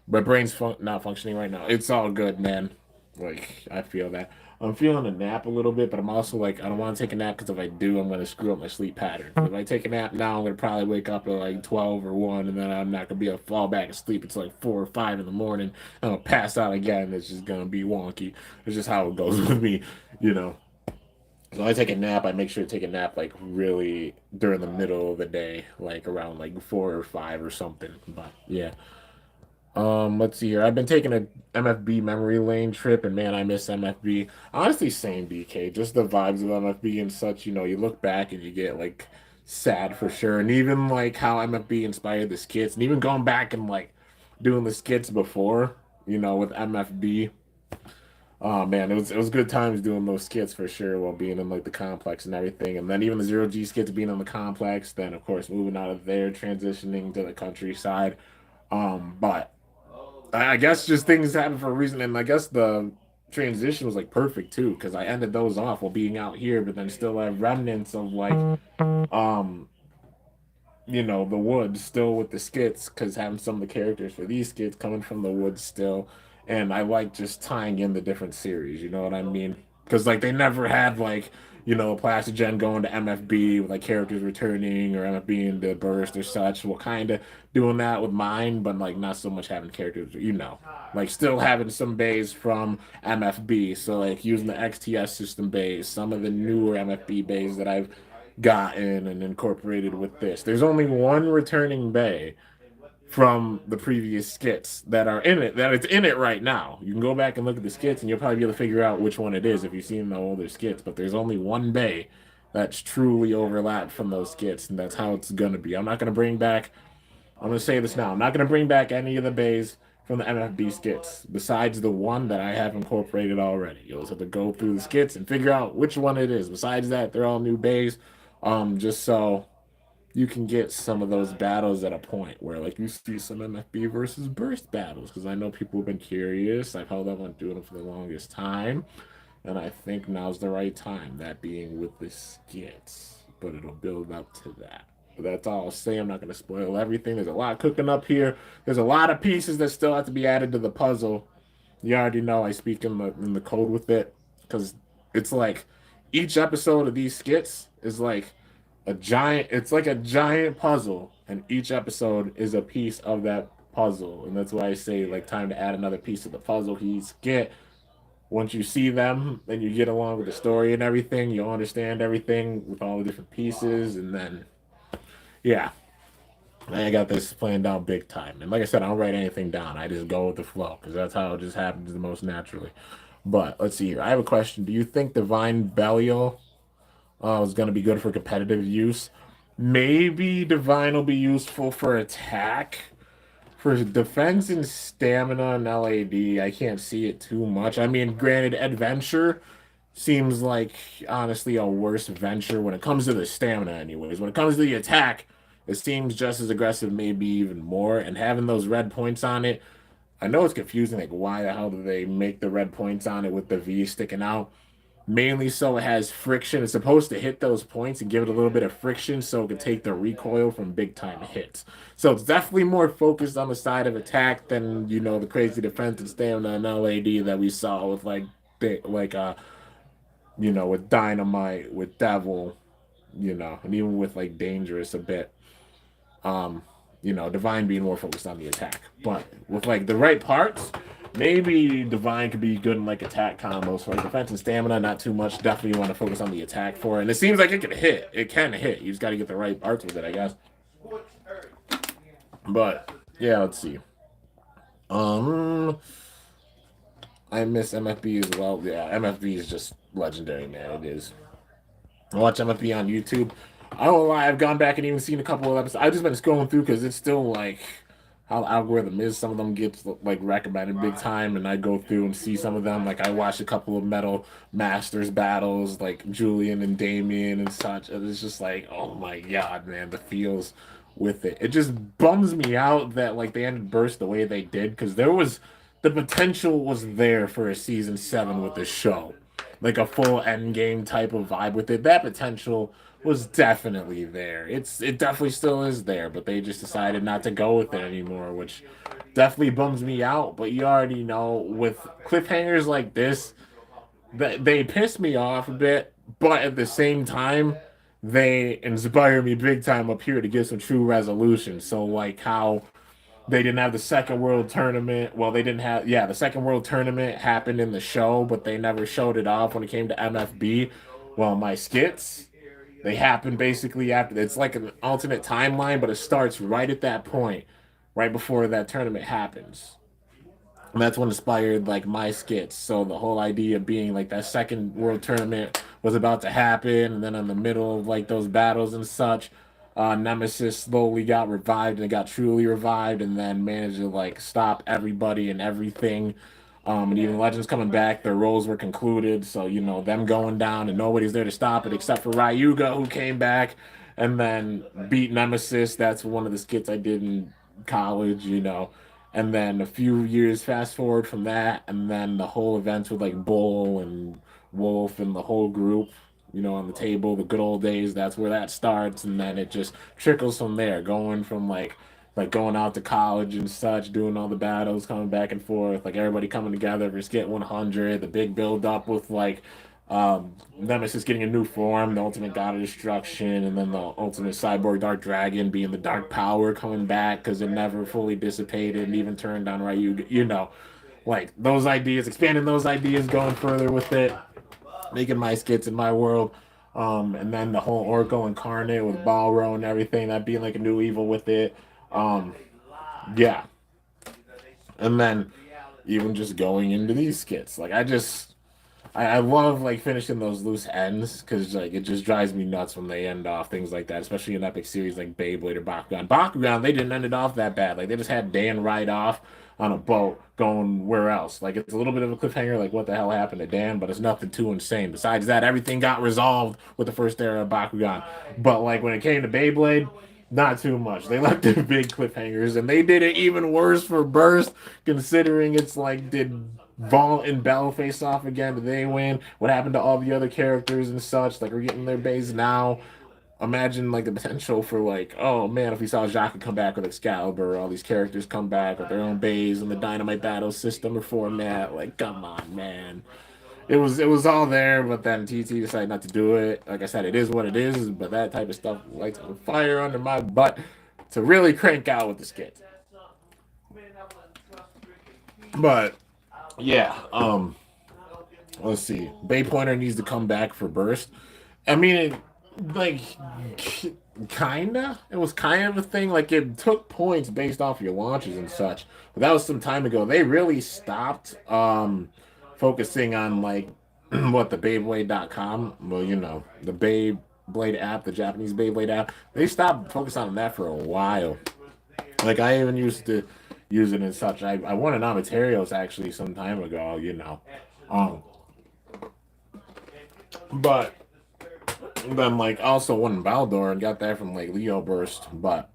But brain's not functioning right now. It's all good, man. Like I feel that. I'm feeling a nap a little bit, but I'm also like I don't want to take a nap because if I do, I'm gonna screw up my sleep pattern. If I take a nap now, I'm gonna probably wake up at like 12 or 1, and then I'm not gonna be able to fall back asleep. It's like 4 or 5 in the morning. And I'll pass out again. It's just gonna be wonky. It's just how it goes with me, you know. So I take a nap. I make sure to take a nap like really during the middle of the day, like around like 4 or 5 or something. But yeah. Let's see here. I've been taking a MFB memory lane trip, and man, I miss MFB. Honestly, same BK. Just the vibes of MFB and such. You know, you look back and you get like sad for sure, and even like how MFB inspired the skits, and even going back and like doing the skits before, you know, with MFB. Oh man, it was good times doing those skits for sure while being in like the complex and everything. And then even the zero G skits being in the complex, then of course moving out of there, transitioning to the countryside. But I guess just things happen for a reason, and I guess the transition was like perfect too, because I ended those off while being out here, but then still have remnants of like um you know, the woods still with the skits because having some of the characters for these skits coming from the woods still. And I like just tying in the different series, you know what I mean? Because like they never had like, you know, Plastigen going to MFB with like characters returning or MFB into Burst or such. Well, kind of doing that with mine, but like not so much having characters, you know, like still having some bays from MFB. So like using the XTS system bays, some of the newer MFB bays that I've gotten and incorporated with this. There's only one returning bay from the previous skits that are in it, that it's in it right now. You can go back and look at the skits and you'll probably be able to figure out which one it is if you've seen the older skits, but there's only one bay that's truly overlapped from those skits, and that's how it's gonna be. I'm not gonna bring back I'm gonna say this now. I'm not gonna bring back any of the bays from the MFB skits besides the one that I have incorporated already. You'll just have to go through the skits and figure out which one it is. Besides that, they're all new bays. Just so you can get some of those battles at a point where like you see some MFB versus Burst battles, because I know people have been curious. I've held up on doing them for the longest time, and I think now's the right time, that being with the skits, but it'll build up to that. But that's all I'll say. I'm not going to spoil everything. There's a lot cooking up here. There's a lot of pieces that still have to be added to the puzzle. You already know I speak in the code with it, because it's like each episode of these skits is like a giant. It's like a giant puzzle, and each episode is a piece of that puzzle, and that's why I say like time to add another piece of the puzzle. He's get once you see them and you get along with the story and everything, you'll understand everything with all the different pieces, and then yeah, I got this planned out big time. And like I said, I don't write anything down. I just go with the flow because that's how it just happens the most naturally. But let's see here. I have a question. Do you think Divine Belial is going to be good for competitive use? Maybe Divine will be useful for attack. For defense and stamina and LAD, I can't see it too much. I mean, granted, Adventure seems like honestly a worse venture when it comes to the stamina, anyways. When it comes to the attack, it seems just as aggressive, maybe even more. And having those red points on it, I know it's confusing. Like, why the hell do they make the red points on it with the V sticking out? Mainly so it has friction. It's supposed to hit those points and give it a little bit of friction so it can take the recoil from big time hits. So it's definitely more focused on the side of attack than, you know, the crazy defense and stamina and LAD that we saw with like you know, with Dynamite, with Devil, you know, and even with like Dangerous a bit. Um, you know, Divine being more focused on the attack. But with like the right parts, maybe Divine could be good in like attack combos for like defense and stamina, not too much. Definitely want to focus on the attack for it. And it seems like it can hit. It can hit. You just got to get the right parts with it, I guess. But yeah, let's see. Um, I miss MFB as well. Yeah, MFB is just legendary, man. It is. I watch MFB on YouTube. I don't lie, I've gone back and even seen a couple of episodes. I've just been scrolling through because it's still like how the algorithm is. Some of them get like recommended big time, and I go through and see some of them. Like I watched a couple of Metal Masters battles, like Julian and Damien and such. And it's just like, oh my god, man, the feels with it. It just bums me out that like they ended Burst the way they did, because there was the potential was there for a season 7 with this show, like a full end game type of vibe with it. That potential was definitely there. It definitely still is there, but they just decided not to go with it anymore, which definitely bums me out. But you already know with cliffhangers like this, that they piss me off a bit, but at the same time, they inspire me big time up here to get some true resolution. So like how they didn't have the second world tournament. Well, they didn't have, yeah, the second world tournament happened in the show, but they never showed it off when it came to MFB. Well, my skits, they happen basically after. It's like an alternate timeline, but it starts right at that point, right before that tournament happens. And that's what inspired like my skits. So the whole idea being like that second world tournament was about to happen, and then in the middle of like those battles and such, Nemesis slowly got revived and it got truly revived, and then managed to like stop everybody and everything. And even Legends coming back, their roles were concluded. So them going down, and nobody's there to stop it except for Ryuga, who came back and then beat Nemesis. That's one of the skits I did in college. And then a few years fast forward from that, and then the whole events with like Bull and Wolf and the whole group, on the table, the good old days. That's where that starts, and then it just trickles from there, going from like going out to college and such, doing all the battles, coming back and forth, like everybody coming together for Skit 100, the big build up with like Nemesis getting a new form, the ultimate god of destruction, and then the ultimate cyborg dark dragon being the dark power coming back because it never fully dissipated and even turned on Ryu. Like those ideas, expanding those ideas, going further with it, making my skits in my world. And then the whole Orko incarnate with Balro and everything, that being like a new evil with it. Um, yeah. And then even just going into these skits. Like I love like finishing those loose ends because like it just drives me nuts when they end off things like that, especially in epic series like Beyblade or Bakugan. Bakugan, they didn't end it off that bad. Like they just had Dan ride off on a boat going where else. Like it's a little bit of a cliffhanger, like what the hell happened to Dan, but it's nothing too insane. Besides that, everything got resolved with the first era of Bakugan. But like when it came to Beyblade, not too much. They left the big cliffhangers, and they did it even worse for Burst, considering it's like, did Vaughn and Bell face off again? Did they win? What happened to all the other characters and such? Like, we're getting their base now. Imagine like the potential for like, oh man, if we saw Jacques come back with Excalibur, all these characters come back with their own base and the Dynamite battle system or format. Like, come on, man. It was all there, but then TT decided not to do it. Like I said, it is what it is, but that type of stuff lights on fire under my butt to really crank out with the skit. But yeah, let's see. Bay Pointer needs to come back for Burst. I mean, like kinda. It was kind of a thing. Like it took points based off your launches and such. But that was some time ago. They really stopped focusing on like what the Beyblade.com. Well, the Beyblade app, the Japanese Beyblade app. They stopped focusing on that for a while. Like I even used to use it and such. I won an Amaterios actually some time ago. Um, but then like also won Baldor and got that from like Leo Burst. But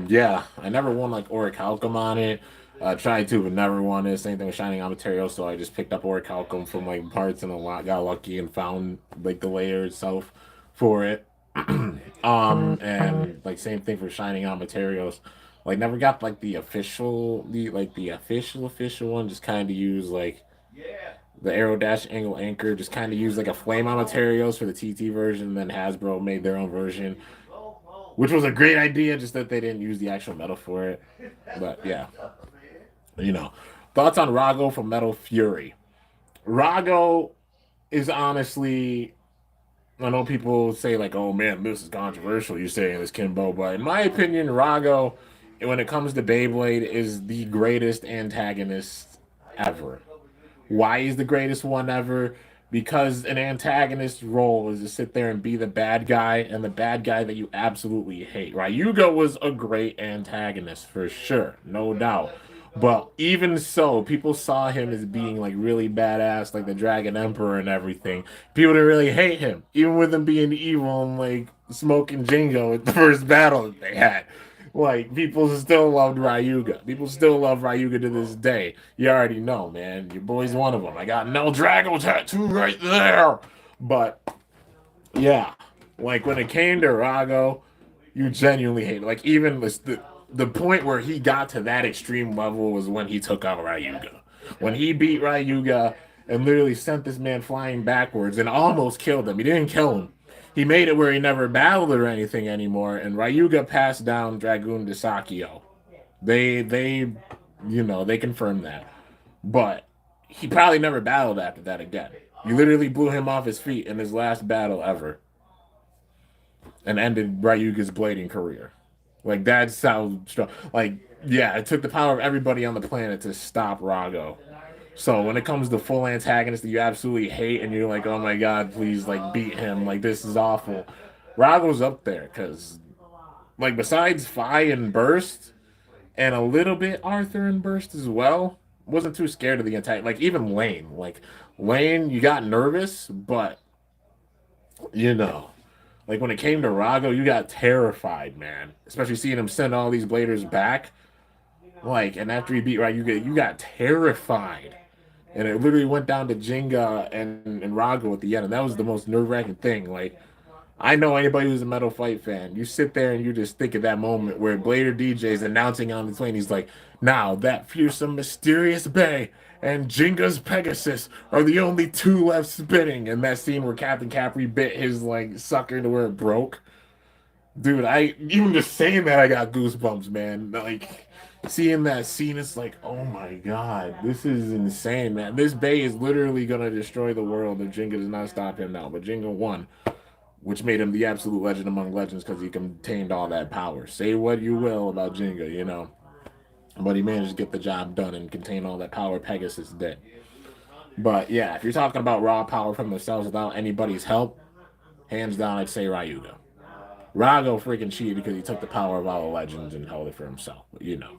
yeah, I never won like Orichalcum on it. Tried to, but never won it. Same thing with Shining on Material, so I just picked up Orichalcum from like parts and a lot, got lucky and found like the layer itself for it. And like same thing for Shining on Materials. Like never got like the official one. Just kind of use like the Aero Dash Angle Anchor. Just kind of use like a Flame on Materials for the TT version. And then Hasbro made their own version, which was a great idea. Just that they didn't use the actual metal for it. But yeah, you know. Thoughts on Rago from Metal Fury? Rago is honestly, I know people say like, "Oh man, this is controversial." You're saying this, Kimbo, but in my opinion, Rago, when it comes to Beyblade, is the greatest antagonist ever. Why he's the greatest one ever? Because an antagonist role is to sit there and be the bad guy and the bad guy that you absolutely hate. Ryuga was a great antagonist for sure, no doubt. But even so, people saw him as being like really badass, like the Dragon Emperor and everything. People didn't really hate him, even with him being evil and like smoking Jingo at the first battle that they had. Like people still loved Ryuga. People still love Ryuga to this day. You already know, man. Your boy's one of them. I got no Drago tattoo right there. But yeah, like when it came to Rago, you genuinely hate it. Like even the point where he got to that extreme level was when he took out Ryuga. When he beat Ryuga and literally sent this man flying backwards and almost killed him. He didn't kill him. He made it where he never battled or anything anymore, and Ryuga passed down Dragoon to Sakio. They confirmed that. But he probably never battled after that again. You literally blew him off his feet in his last battle ever and ended Ryuga's blading career. Like, that's how strong. Like, yeah, it took the power of everybody on the planet to stop Rago. So when it comes to full antagonists that you absolutely hate and you're like, oh my god, please, like, beat him. Like, this is awful. Rago's up there because, like, besides Fi and Burst and a little bit Arthur and Burst as well, wasn't too scared of the attack. Like, even Lane. Like, Lane, you got nervous, but, you know. Like when it came to Rago, you got terrified, man. Especially seeing him send all these bladers back. Like, and after he beat you got terrified. And it literally went down to Jinga and Rago at the end, and that was the most nerve-wracking thing. Like, I know anybody who's a Metal Fight fan, you sit there and you just think of that moment where Blader DJ's announcing on the plane, he's like, now that fearsome mysterious bay and Jinga's Pegasus are the only two left spinning. And that scene where Captain Capri bit his like sucker to where it broke. Dude, I even just saying that I got goosebumps, man. Like seeing that scene, it's like, oh my god, this is insane, man. This bay is literally gonna destroy the world if Jinga does not stop him now. But Jinga won, which made him the absolute legend among legends because he contained all that power. Say what you will about Jinga, you know, but he managed to get the job done and contain all that power Pegasus did. But yeah, if you're talking about raw power from themselves without anybody's help, hands down, I'd say Ryuga. Rago freaking cheated because he took the power of all the legends and held it for himself. But, you know,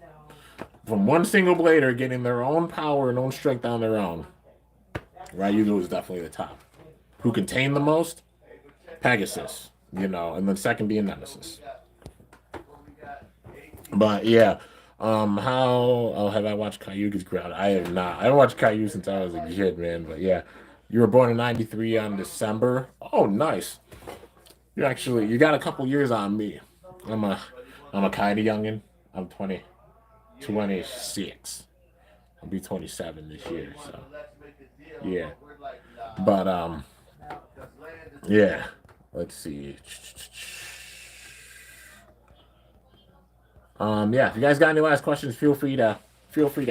from one single blader getting their own power and own strength on their own, Ryuga was definitely the top. Who contained the most? Pegasus, you know, and then second being Nemesis. But yeah, how have I watched Cayuga's Ground? I have not. I haven't watched Caillou since I was a kid, man. But yeah, you were born in '93 on December. Oh, nice. You got a couple years on me. I'm a I'm a kind of youngin. I'm 26. I'll be 27 this year. So yeah, but yeah. Let's see. Yeah, if you guys got any last questions, feel free to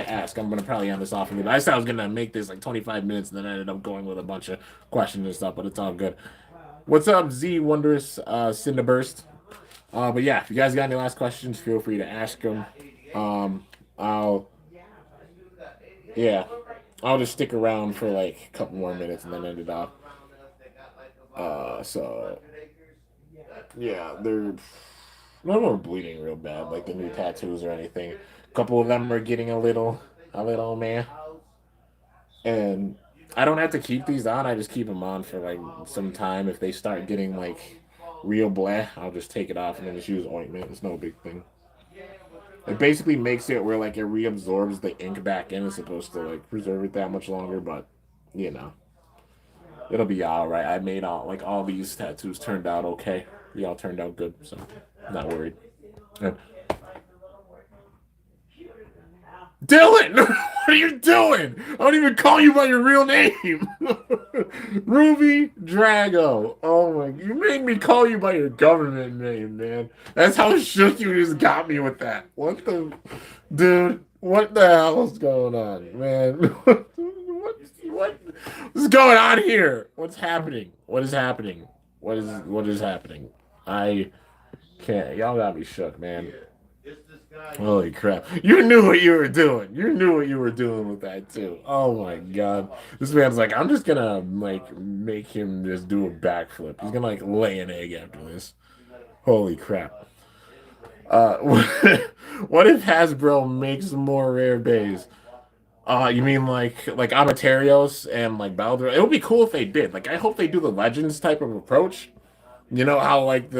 ask. I'm gonna probably end this off. I said I was gonna make this like 25 minutes, and then I ended up going with a bunch of questions and stuff. But it's all good. What's up, Z Wondrous Cinderburst? But yeah, if you guys got any last questions, feel free to ask them. I'll yeah, I'll just stick around for like a couple more minutes and then end it off. So yeah, they're none of them are bleeding real bad, like the new tattoos or anything. A couple of them are getting a little man, and I don't have to keep these on. I just keep them on for like some time. If they start getting like real black, I'll just take it off and then just use ointment. It's no big thing. It basically makes it where like it reabsorbs the ink back in. It's supposed to like preserve it that much longer, but you know, it'll be all right. I made all these tattoos turned out okay. They all turned out good, so I'm not worried. And Dylan, what are you doing? I don't even call you by your real name. Ruby Drago. Oh my, you made me call you by your government name, man. That's how shook you just got me with that. What the, dude? What the hell is going on, man? What's going on here? What's happening? What is happening? What is happening? I can't. Y'all got me shook, man. Holy crap. You knew what you were doing. You knew what you were doing with that too. Oh my god. This man's like, I'm just gonna like make him just do a backflip. He's gonna like lay an egg after this. Holy crap. What if Hasbro makes more rare bays? You mean like Amatarios and like Baldur? It would be cool if they did. Like I hope they do the Legends type of approach. You know how like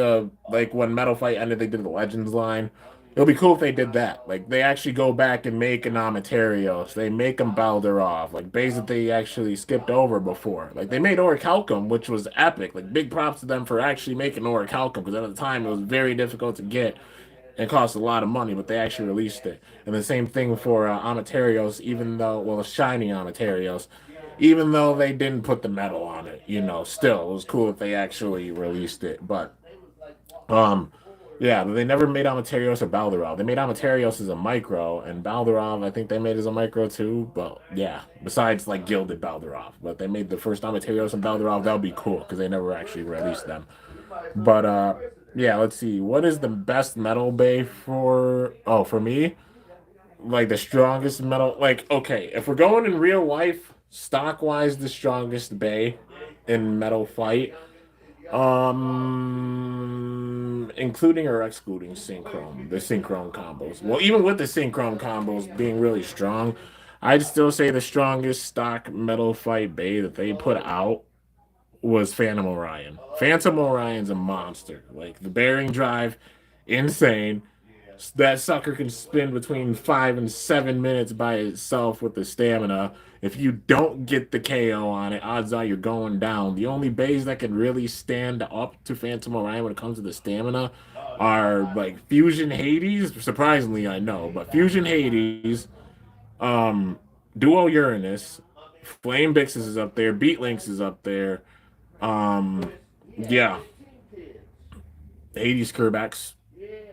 when Metal Fight ended, they did the Legends line. It would be cool if they did that. Like they actually go back and make an Amatarios. They make them Balderov. Like bays that they actually skipped over before. Like they made Orichalcum, which was epic. Like big props to them for actually making Orichalcum because at the time it was very difficult to get and cost a lot of money, but they actually released it. And the same thing for Amatarios, even though shiny Amatarios, even though they didn't put the metal on it, you know, still it was cool if they actually released it. But um Yeah, but they never made Amaterios or Baldarov. They made Amaterios as a micro, and Baldarov, I think they made as a micro too. But yeah, besides like Gilded Baldarov, but they made the first Amaterios and Baldarov. That would be cool because they never actually released them. But yeah, let's see. What is the best metal bay for? Oh, for me, like the strongest metal. Like okay, if we're going in real life, stock wise, the strongest bay in metal fight. Including or excluding the synchrone combos. Well, even with the synchrone combos being really strong, I'd still say the strongest stock metal fight bay that they put out was Phantom Orion. Phantom Orion's a monster. Like the bearing drive, insane. That sucker can spin between 5 and 7 minutes by itself with the stamina. If you don't get the KO on it, odds are you're going down. The only bays that can really stand up to Phantom Orion when it comes to the stamina are like Fusion Hades. Surprisingly, I know, but Fusion Hades, um, Duo Uranus, Flame Bixis is up there, Beat Links is up there. Um, yeah, Hades Kerbex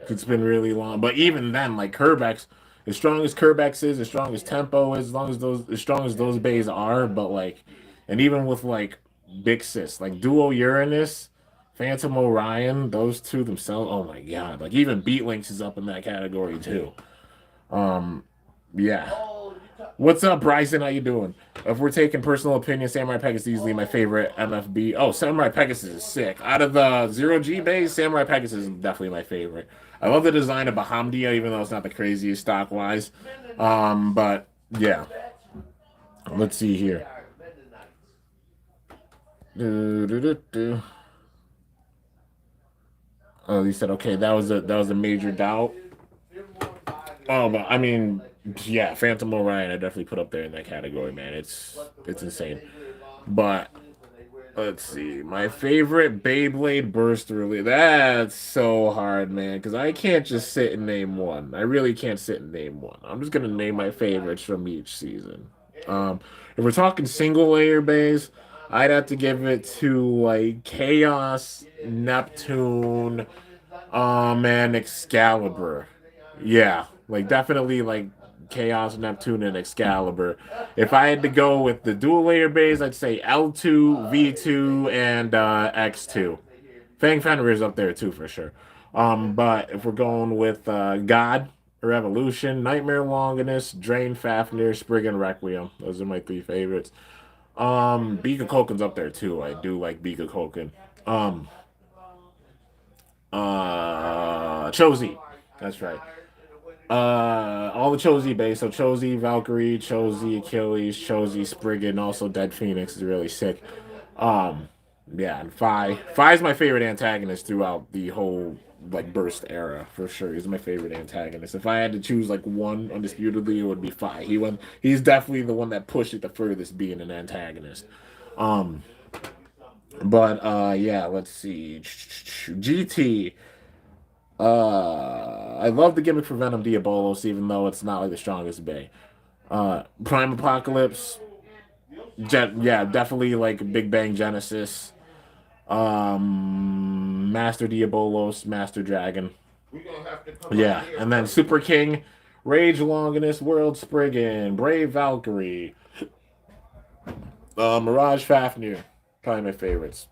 could spin really long. But even then, like Kerbex, as strong as Kerbex is, as strong as Tempo is, as strong as those bays are, but like, and even with like Big Sis, like Duo Uranus, Phantom Orion, those two themselves, oh my god, like even Beat Links is up in that category too. Um, yeah. What's up, Bryson? How you doing? If we're taking personal opinion, Samurai Pegasus is easily my favorite MFB. Oh, Samurai Pegasus is sick. Out of the zero G base, Samurai Pegasus is definitely my favorite. I love the design of Bahamdia, even though it's not the craziest stock wise. But yeah, let's see here. Do, do, do, do. Oh, he said okay. That was a major doubt. Oh, but I mean, yeah, Phantom Orion, I definitely put up there in that category, man. It's insane. But let's see, my favorite Beyblade burst release. That's so hard, man, because I can't just sit and name one. I really can't sit and name one. I'm just gonna name my favorites from each season. Um, if we're talking single layer base, I'd have to give it to like Chaos, Neptune, and Excalibur. Yeah, like definitely like Chaos, Neptune, and Excalibur. If I had to go with the dual layer base, I'd say L2, V2, and X2. Fang Fenrir is up there too for sure. But if we're going with God, Revolution, Nightmare Longinus, Drain Fafnir, Sprig, and Requiem. Those are my three favorites. Bika Koken's up there too. I do like Bika Koken. Um, Chozi. That's right. All the Chozi base. So Chozi, Valkyrie, Chozi, Achilles, Chozi, Spriggan, also Dead Phoenix is really sick. Um, yeah, and Fi's my favorite antagonist throughout the whole like burst era for sure. He's my favorite antagonist. If I had to choose like one undisputedly, it would be Fi. He's definitely the one that pushed it the furthest being an antagonist. Um, but yeah, let's see. GT. I love the gimmick for Venom Diabolos, even though it's not like the strongest bay. Prime Apocalypse, yeah, definitely like Big Bang Genesis. Master Diabolos, Master Dragon. Yeah, and then Super King, Rage Longinus, World Spriggan, Brave Valkyrie, Mirage Fafnir, probably my favorites.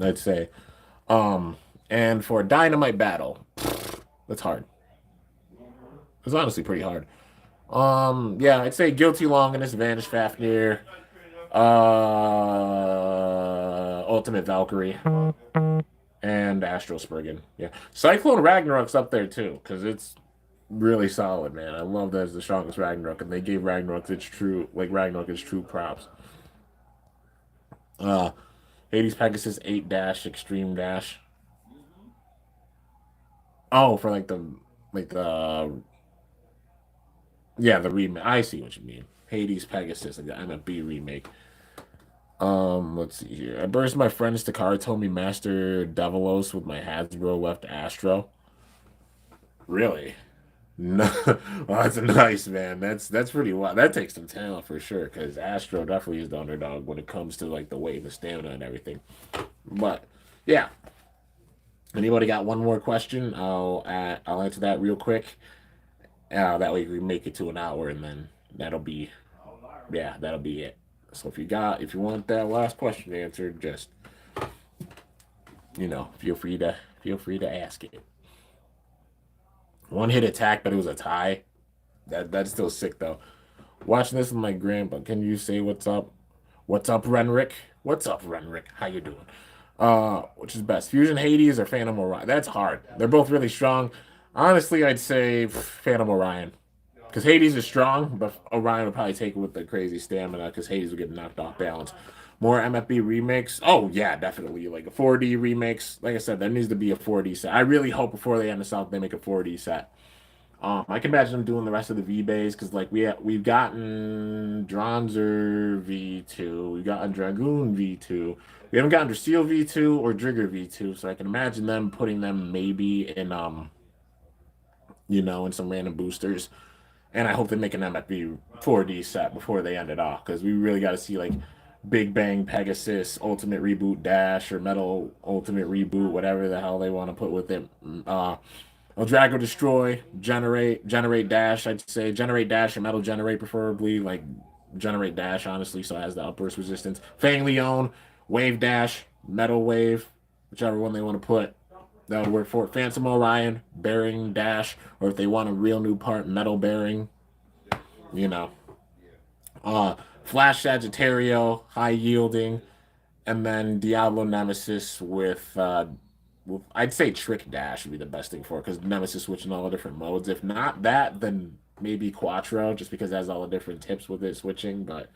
I'd say. Um, and for Dynamite Battle, that's hard. It's honestly pretty hard. Yeah, I'd say Guilty Longinus, Vanish Fafnir, Ultimate Valkyrie, and Astral Spriggan. Yeah, Cyclone Ragnarok's up there too because it's really solid, man. I love that as the strongest Ragnarok, and they gave Ragnarok its true props. Uh, Hades Pegasus 8 Dash Extreme Dash. Oh, for like the yeah, the remake. I see what you mean. Hades Pegasus, like the MFB remake. Let's see here. I burst my friend Stakar told me Master Devilos with my Hasbro left Astro. Really? No, well, that's nice, man. That's pretty wild. That takes some talent for sure, because Astro definitely is the underdog when it comes to like the weight, the stamina, and everything. But yeah, Anybody got one more question? I'll answer that real quick. That way we make it to an hour, and then that'll be that'll be it. So if you want that last question answered, just feel free to ask it. One hit attack, but it was a tie. That's still sick though. Watching this with my grandpa. Can you say what's up? What's up, Renrick? What's up, Renrick? How you doing? Which is best, Fusion Hades or Phantom Orion? That's hard. They're both really strong. Honestly, I'd say Phantom Orion because Hades is strong, but Orion would probably take it with the crazy stamina because Hades would get knocked off balance. More MFB remakes? Oh yeah, definitely. Like a 4D remakes. Like I said, there needs to be a 4D set. I really hope before they end this out, they make a 4D set. I can imagine them doing the rest of the V bays because like we've gotten Dronzer V2, we've gotten Dragoon V2, we haven't gotten Steel V2 or Drigger V2, so I can imagine them putting them maybe in in some random boosters. And I hope they make an MFB 4D set before they end it off because we really got to see like Big Bang Pegasus Ultimate Reboot Dash or Metal Ultimate Reboot, whatever the hell they want to put with it. Well, drag or destroy, generate dash. I'd say generate dash or metal generate, preferably like generate dash, honestly, so it has the upburst resistance. Fang Leon, wave dash, metal wave, whichever one they want to put. That would work for it. Phantom Orion, bearing dash, or if they want a real new part, metal bearing, you know. Uh, Flash Sagittario, high yielding, and then Diablo Nemesis with I'd say Trick Dash would be the best thing for it because Nemesis switching all the different modes. If not that, then maybe Quattro, just because it has all the different tips with it switching, but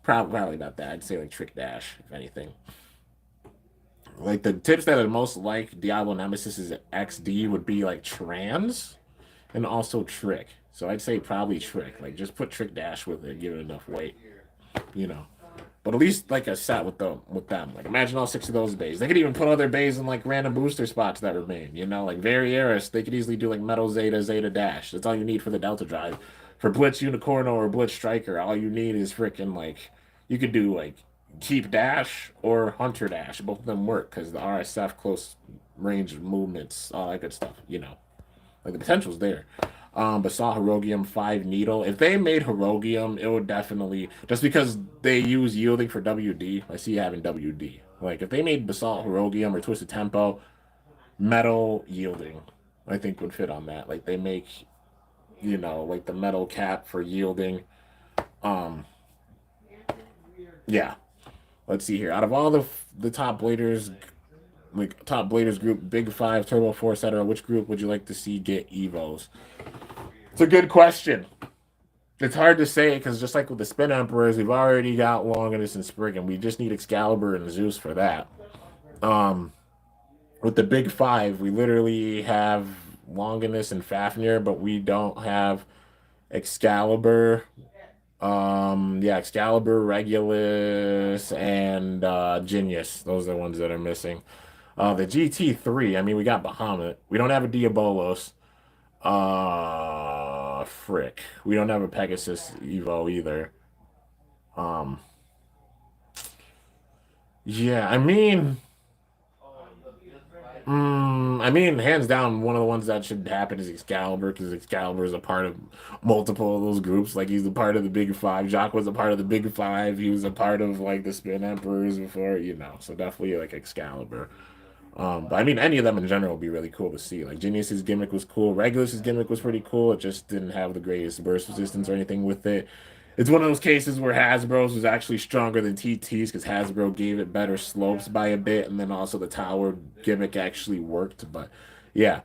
probably not that. I'd say like Trick Dash, if anything. Like the tips that are most like Diablo Nemesis is XD would be like Trans and also Trick. So I'd say probably Trick. Like just put Trick Dash with it, give it enough weight, you know. But at least like a set with them. Like imagine all six of those bays. They could even put other bays in like random booster spots that remain. Like Varieris, they could easily do like Metal Zeta, Zeta Dash. That's all you need for the Delta Drive. For Blitz Unicorno or Blitz Striker, all you need is freaking like you could do like Keep Dash or Hunter Dash. Both of them work because the RSF close range movements, all that good stuff. Like the potential's there. But saw Herogium 5 Needle. If they made Herogium, it would definitely just because they use yielding for WD. I see you having WD. Like if they made Basalt Herogium or Twisted Tempo, metal yielding, I think would fit on that. Like they make, like the metal cap for yielding. Um, yeah. Let's see here. Out of all the top bladers, like top bladers group, Big Five, Turbo 4, etc., which group would you like to see get Evos? It's a good question. It's hard to say because just like with the Spin Emperors, we've already got Longinus and Spriggan. We just need Excalibur and Zeus for that. Um, with the Big Five, we literally have Longinus and Fafnir, but we don't have Excalibur. Yeah, Excalibur, Regulus, and Genius. Those are the ones that are missing. The GT3, I mean, we got Bahamut. We don't have a Diabolos. Frick. We don't have a Pegasus Evo either. Um, yeah, hands down, one of the ones that should happen is Excalibur because Excalibur is a part of multiple of those groups. Like he's a part of the Big Five. Jock was a part of the Big Five. He was a part of like the Spin Emperors before. So definitely like Excalibur. But I mean, any of them in general would be really cool to see. Like Genius's gimmick was cool. Regulus's gimmick was pretty cool. It just didn't have the greatest burst resistance or anything with it. It's one of those cases where Hasbro's was actually stronger than TT's because Hasbro gave it better slopes by a bit, and then also the tower gimmick actually worked. But yeah,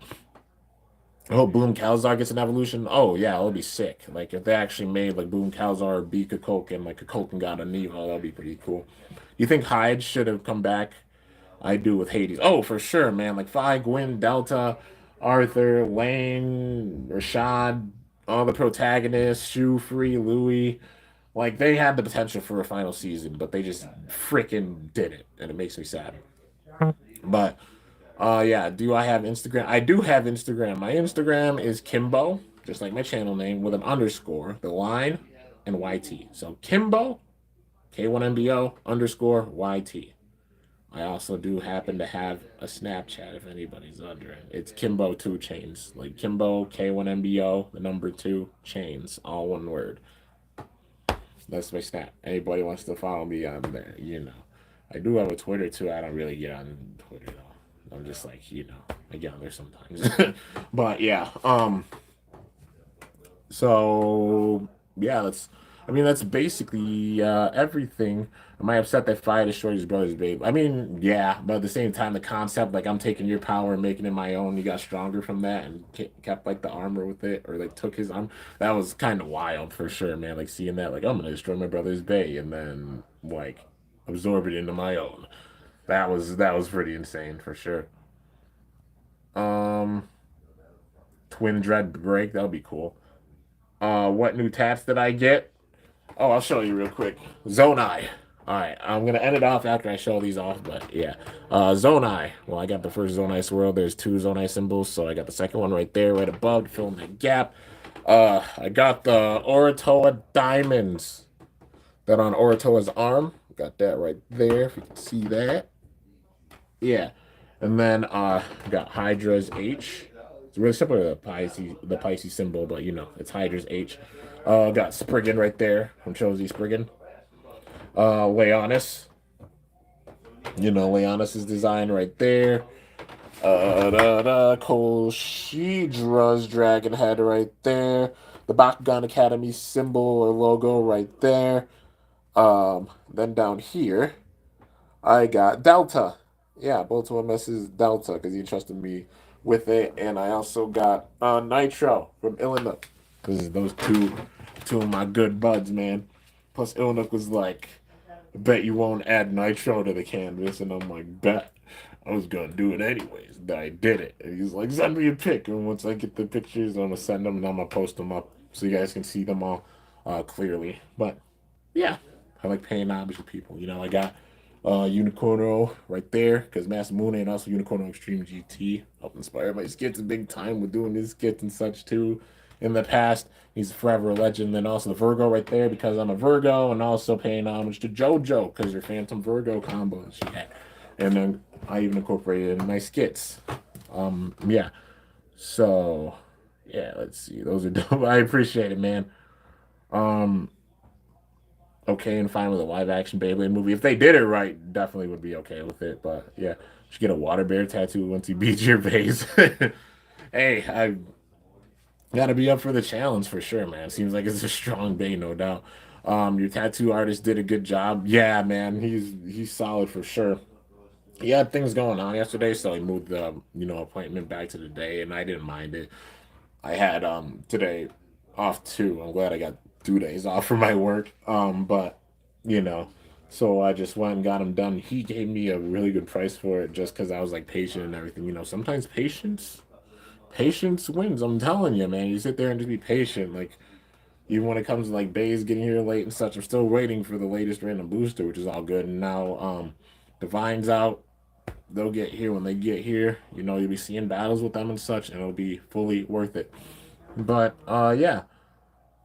I hope Boom Kalzar gets an evolution. Oh yeah, it'll be sick. Like if they actually made like Boom Kalzar or B Kukulkan, like Kukulkan got a Nevo, that'd be pretty cool. You think Hyde should have come back? I do with Hades. Oh, for sure, man. Like Phi, Gwyn, Delta, Arthur, Lane, Rashad, all the protagonists, Shoe Free, Louis. Like they had the potential for a final season, but they just freaking did it, and it makes me sad. But yeah, do I have Instagram? I do have Instagram. My Instagram is Kimbo, just like my channel name, with an underscore, the line, and YT. So Kimbo, K1MBO underscore YT. I also do happen to have a Snapchat if anybody's wondering. It's Kimbo 2 Chains. Like Kimbo, K1MBO, the number 2 Chains, all one word. That's my Snap. Anybody wants to follow me on there, you know. I do have a Twitter too. I don't really get on Twitter though. I'm just like, I get on there sometimes. But yeah, so yeah, that's basically everything. Am I upset that Fire destroyed his brother's babe? I mean, yeah, but at the same time, the concept, like I'm taking your power and making it my own. You got stronger from that and kept like the armor with it, or like took his arm. That was kind of wild for sure, man. Like seeing that, like I'm gonna destroy my brother's bay and then like absorb it into my own. That was pretty insane for sure. Um, Twin Dread break, that would be cool. What new tats did I get? Oh, I'll show you real quick. Zonai. All right, I'm gonna end it off after I show these off, but yeah. Zonai. Well, I got the first Zonai swirl. There's two Zonai symbols, so I got the second one right there, right above, to fill in that gap. I got the Oratoa diamonds that on Oratoa's arm. Got that right there, if you can see that. Yeah. And then got Hydra's H. It's really similar to the Pisces symbol, but it's Hydra's H. Got Spriggan right there from Chosy Spriggan. Leonis. Leonis's design right there. Kolshidra's dragon head right there. The Bakugan Academy symbol or logo right there. Then down here, I got Delta. Yeah, both of them is Delta because he trusted me with it, and I also got Nitro from Illinois because those two of my good buds, man. Plus, Illinois was like, "I bet you won't add Nitro to the canvas," and I'm like, "Bet." I was gonna do it anyways. But I did it. And he's like, "Send me a pic," and once I get the pictures, I'm gonna send them and I'm gonna post them up so you guys can see them all clearly. But yeah, I like paying homage to people. I got Unicorno right there because Masamune and also Unicorno Extreme GT helped inspire my skits big time with doing his skits and such too. In the past, he's forever a legend. Then also the Virgo right there because I'm a Virgo, and also paying homage to JoJo because your Phantom Virgo combo that she had. And then I even incorporated it in my skits. Yeah. So, yeah, let's see. Those are dope. I appreciate it, man. Um, okay and fine with a live action Beyblade movie. If they did it right, definitely would be okay with it. But yeah, you should get a water bear tattoo once you beat your base. Hey, I gotta be up for the challenge for sure, man. Seems like it's a strong day, no doubt. Your tattoo artist did a good job. Yeah, man, he's solid for sure. He had things going on yesterday, so he moved the appointment back to the day, and I didn't mind it. I had today off too. I'm glad I got 2 days off for my work. But you know, so I just went and got him done. He gave me a really good price for it just because I was like patient and everything. Sometimes patience wins. I'm telling you, man. You sit there and just be patient. Like even when it comes to like Bays getting here late and such, I'm still waiting for the latest random booster, which is all good. And now Divine's out. They'll get here when they get here. You'll be seeing battles with them and such, and it'll be fully worth it. But yeah,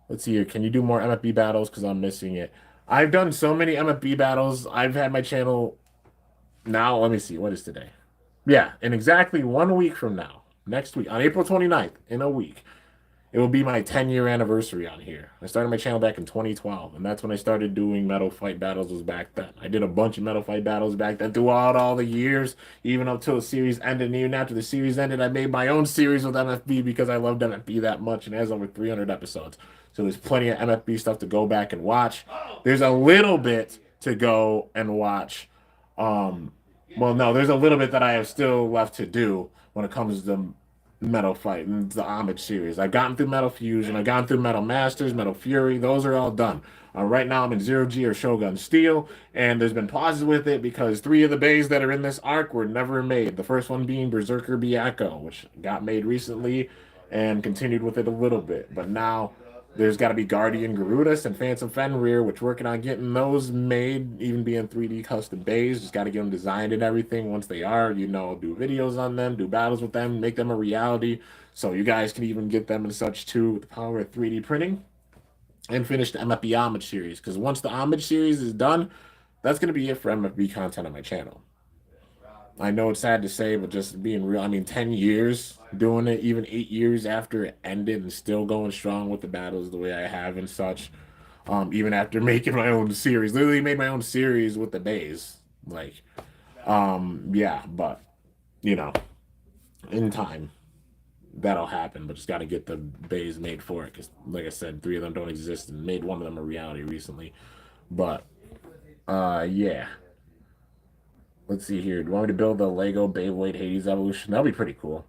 let's see here. Can you do more MFB battles? Because I'm missing it. I've done so many MFB battles. I've had my channel now. Let me see. What is today? Yeah, in exactly 1 week from now, next week, on April 29th, in a week, it will be my 10-year anniversary on here. I started my channel back in 2012, and that's when I started doing Metal Fight battles was back then. I did a bunch of Metal Fight battles back then throughout all the years, even up till the series ended. And even after the series ended, I made my own series with MFB because I loved MFB that much, and it has over 300 episodes. So there's plenty of MFB stuff to go back and watch. There's a little bit to go and watch. Um, well, no, there's a little bit that I have still left to do when it comes to Metal Fight and the Homage series. I've gotten through Metal Fusion, I've gotten through Metal Masters, Metal Fury. Those are all done. Right now, I'm in Zero G or Shogun Steel, and there's been pauses with it because 3 of the bays that are in this arc were never made. The first one being Berserker Byakko, which got made recently and continued with it a little bit. But now there's got to be Guardian Garudus and Phantom Fenrir, which working on getting those made, even being 3D custom bays. Just got to get them designed and everything. Once they are, do videos on them, do battles with them, make them a reality. So you guys can even get them and such too with the power of 3D printing and finish the MFB Homage series. Because once the Homage series is done, that's going to be it for MFB content on my channel. I know it's sad to say, but just being real, I mean, 10 years doing it, even 8 years after it ended, and still going strong with the battles the way I have and such. Even after making my own series, literally made my own series with the bays. Like, yeah, but you know, in time that'll happen. But just got to get the bays made for it because, like I said, three of them don't exist, and made one of them a reality recently. But yeah. Let's see here. Do you want me to build the Lego Beyblade Hades Evolution? That'll be pretty cool.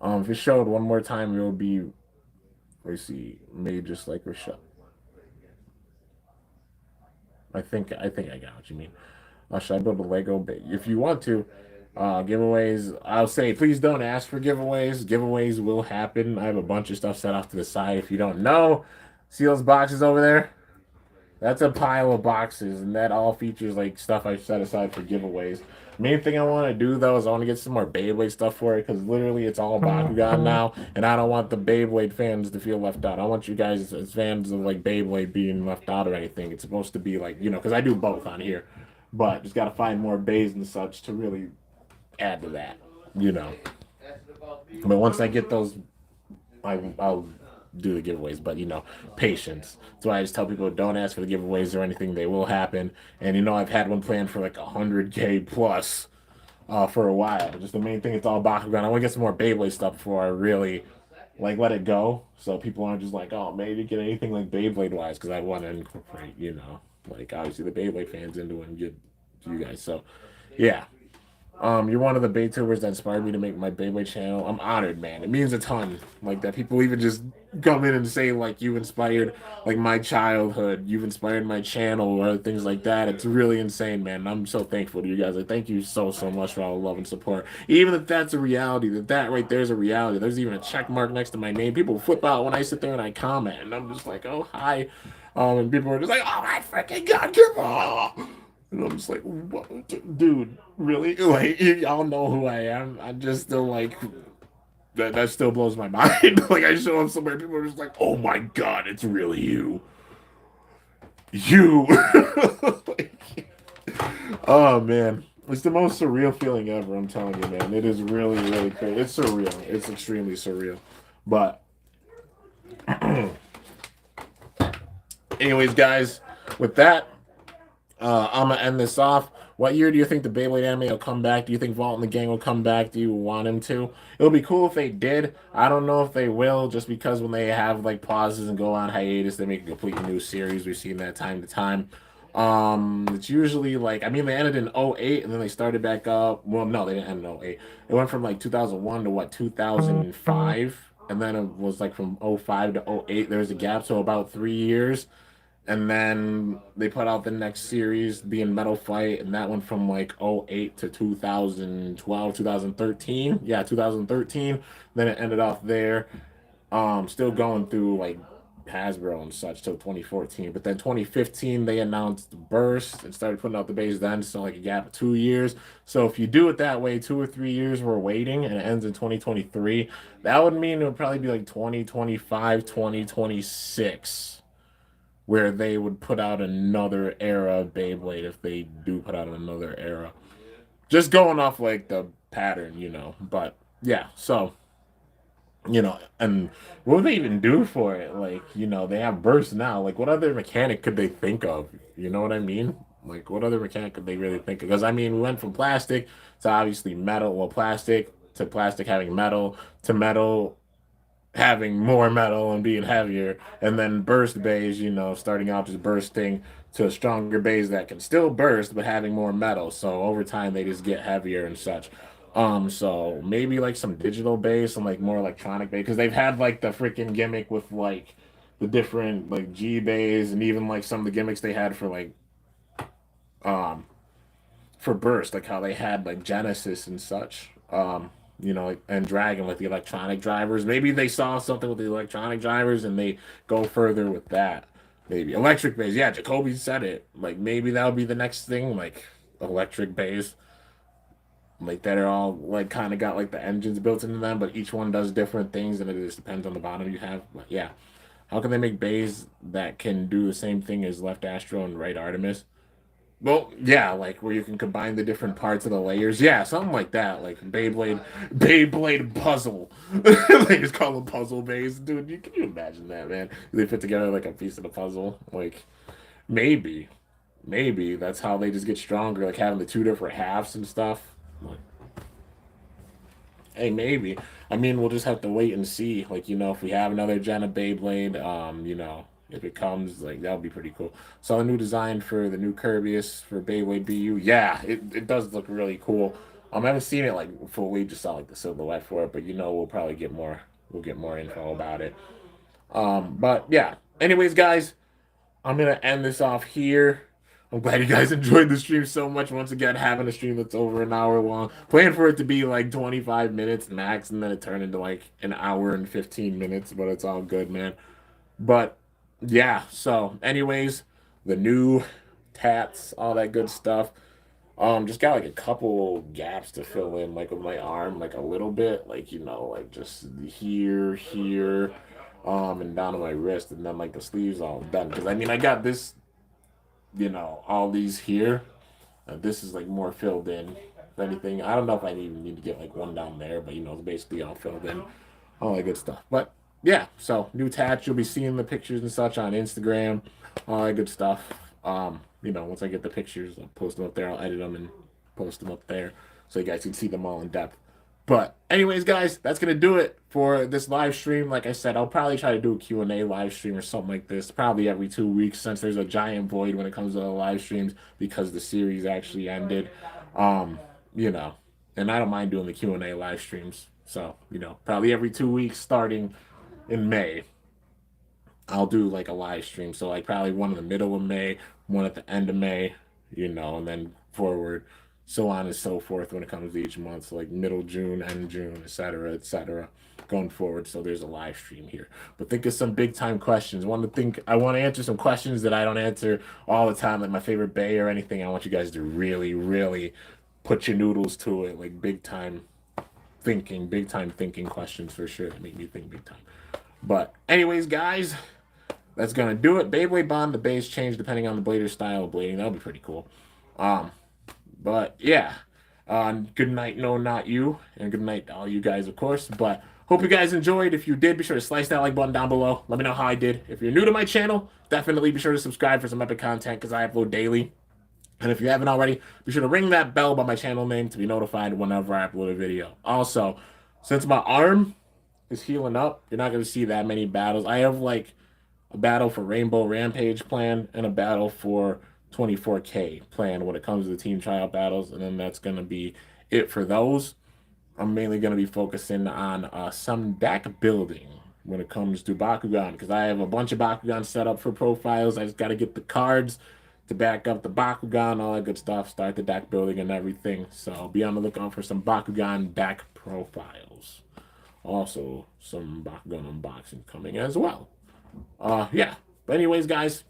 If it showed one more time, it would be, let's see, made just like Rochelle. I think I got what you mean. Should I build a Lego? If you want to, giveaways. I'll say please don't ask for giveaways. Giveaways will happen. I have a bunch of stuff set off to the side. If you don't know, see those boxes over there? That's a pile of boxes, and that all features like stuff I set aside for giveaways. Main thing I want to do though is I want to get some more Beyblade stuff for it because literally it's all Bakugan now, and I don't want the Beyblade fans to feel left out. I want you guys as fans of like Beyblade being left out or anything. It's supposed to be like because I do both on here, but just got to find more bays and such to really add to that, you know. But once I get those, I'll do the giveaways, but patience. That's why I just tell people don't ask for the giveaways or anything; they will happen. And I've had one planned for like 100K plus for a while. Just the main thing, it's all Bakugan. I want to get some more Beyblade stuff before I really like let it go, so people aren't just like, oh, maybe get anything like Beyblade wise, because I want to incorporate, like obviously the Beyblade fans into it and get to you guys. So, yeah. You're one of the Baytubers that inspired me to make my Beyblade channel. I'm honored, man. It means a ton. Like that people even just come in and say like you inspired like my childhood, you've inspired my channel or things like that. It's really insane, man. I'm so thankful to you guys. Like thank you so much for all the love and support. Even if that's a reality, that right there is a reality. There's even a check mark next to my name. People flip out when I sit there and I comment, and I'm just like, oh hi. And people are just like, oh my freaking god, come on. And I'm just like, what? Dude, really? Like, y'all know who I am. I just still like that still blows my mind. Like, I show up somewhere, people are just like, oh my god, it's really you. You. Like, oh man. It's the most surreal feeling ever, I'm telling you, man. It is really crazy. It's surreal. It's extremely surreal. But anyways, guys, with that, I'm gonna end this off. What year do you think the Beyblade anime will come back? Do you think Vault and the Gang will come back? Do you want him to? It would be cool if they did. I don't know if they will, just because when they have like pauses and go on hiatus, they make a completely new series. We've seen that time to time. It's usually like they ended in '08 and then they started back up. Well, no, they didn't end in '08. It went from like 2001 to what 2005, and then it was like from '05 to '08. There was a gap, so about 3 years, and then they put out the next series being Metal Fight, and that went from like '08 to 2012, 2013. Yeah, 2013. Then it ended off there. Still going through like Hasbro and such till 2014. But then 2015 they announced Burst and started putting out the base then, so like a gap of 2 years. So if you do it that way, 2 or 3 years we're waiting and it ends in 2023, that would mean it would probably be like 2025, 2026 where they would put out another era of Beyblade if they do put out another era. Just going off like the pattern. But yeah, so and what would they even do for it? Like, they have burst now. Like, what other mechanic could they think of? You know what I mean? Like, what other mechanic could they really think of? Because we went from plastic to obviously metal. Well, plastic to plastic having metal to metal having more metal and being heavier, and then burst bays, starting out just bursting to stronger bays that can still burst but having more metal. So over time they just get heavier and such. So maybe like some digital bass and like more electronic bass because they've had like the freaking gimmick with like the different like G bays and even like some of the gimmicks they had for like um for burst, like how they had like Genesis and such. And Dragon with the electronic drivers. Maybe they saw something with the electronic drivers and they go further with that. Maybe electric bass. Yeah, Jacoby said it. Like maybe that would be the next thing, like electric bass, like that are all like kind of got like the engines built into them, but each one does different things, and it just depends on the bottom you have. But yeah, how can they make bays that can do the same thing as Left Astro and Right Artemis? Well, yeah, like where you can combine the different parts of the layers. Yeah, something like that. Like Beyblade puzzle. Like it's called a puzzle base, dude. Can you imagine that, man? They put together like a piece of the puzzle. Like maybe, maybe that's how they just get stronger. Like having the two different halves and stuff. Like, hey, maybe. I mean, we'll just have to wait and see. Like, if we have another gen of Beyblade, if it comes, like, that would be pretty cool. Saw a new design for the new Kirbyus for Beyblade BU. Yeah, it does look really cool. I haven't seen it, like, fully, just saw, like, the silhouette for it, but, we'll probably we'll get more info about it. But, yeah. Anyways, guys, I'm gonna end this off here. I'm glad you guys enjoyed the stream so much. Once again, having a stream that's over an hour long. Plan for it to be like 25 minutes max, and then it turned into like an hour and 15 minutes, but it's all good, man. But yeah, so anyways, the new tats, all that good stuff. Just got like a couple gaps to fill in, like with my arm, like a little bit, like like just here, and down to my wrist, and then like the sleeves all done. Because I mean, I got this, all these here. This is like more filled in. If anything, I don't know if I even need to get like one down there, but it's basically all filled in, all that good stuff. But yeah, so new tats, you'll be seeing the pictures and such on Instagram, all that good stuff. Once I get the pictures, I'll post them up there. I'll edit them and post them up there so you guys can see them all in depth. But anyways, guys, that's gonna do it for this live stream. Like I said, I'll probably try to do a Q&A live stream or something like this, probably every 2 weeks, since there's a giant void when it comes to the live streams because the series actually ended. Um, you know, and I don't mind doing the Q&A live streams. So, probably every 2 weeks starting in May. I'll do like a live stream. So like probably one in the middle of May, one at the end of May, and then forward, so on and so forth when it comes to each month. So like middle June, end June, etc., going forward. So there's a live stream here. But think of some big time questions. I want to answer some questions that I don't answer all the time, like my favorite bay or anything. I want you guys to really, really put your noodles to it, like big time thinking questions for sure that make me think big time. But anyways, guys, that's gonna do it. Beyblade Bond, the base change depending on the blader style of blading. That'll be pretty cool. But yeah. Good night, no, not you, and good night to all you guys, of course. But hope you guys enjoyed. If you did, be sure to slice that like button down below. Let me know how I did. If you're new to my channel, definitely be sure to subscribe for some epic content because I upload daily. And if you haven't already, be sure to ring that bell by my channel name to be notified whenever I upload a video. Also, since my arm is healing up, you're not going to see that many battles. I have like a battle for Rainbow Rampage plan and a battle for 24K plan when it comes to the team tryout battles, and then that's going to be it for those. I'm mainly going to be focusing on some deck building when it comes to Bakugan, because I have a bunch of Bakugan set up for profiles. I just got to get the cards to back up the Bakugan, all that good stuff, start the deck building and everything. So be on the lookout for some Bakugan deck profiles. Also, some Bakugan unboxing coming as well. Yeah. But anyways, guys,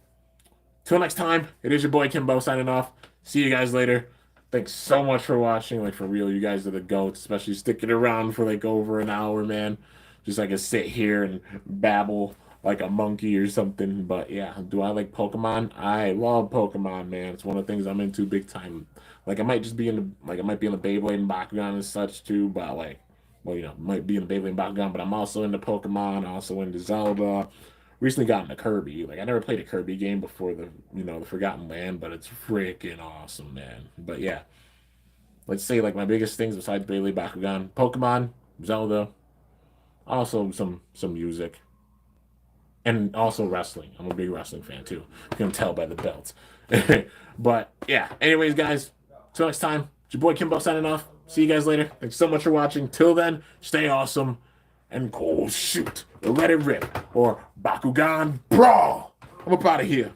till next time, it is your boy Kimbo signing off. See you guys later. Thanks so much for watching. Like, for real, you guys are the goats, especially sticking around for like over an hour, man. Just like I sit here and babble like a monkey or something. But yeah, do I like Pokemon? I love Pokemon, man. It's one of the things I'm into big time. Like I might be in the Beyblade and Bakugan and such too, but like, well, might be in the Beyblade and Bakugan, but I'm also into Pokemon, also into Zelda. Recently got into Kirby. Like I never played a Kirby game before the Forgotten Land, but it's freaking awesome, man. But yeah, let's say like my biggest things besides Beyblade, Bakugan, Pokemon, Zelda, also some music, and also wrestling. I'm a big wrestling fan too. You can tell by the belts. But yeah, anyways, guys, till next time, it's your boy Kimbo signing off. See you guys later. Thanks so much for watching. Till then, stay awesome and go shoot or let it rip or Bakugan brawl. I'm up out of here.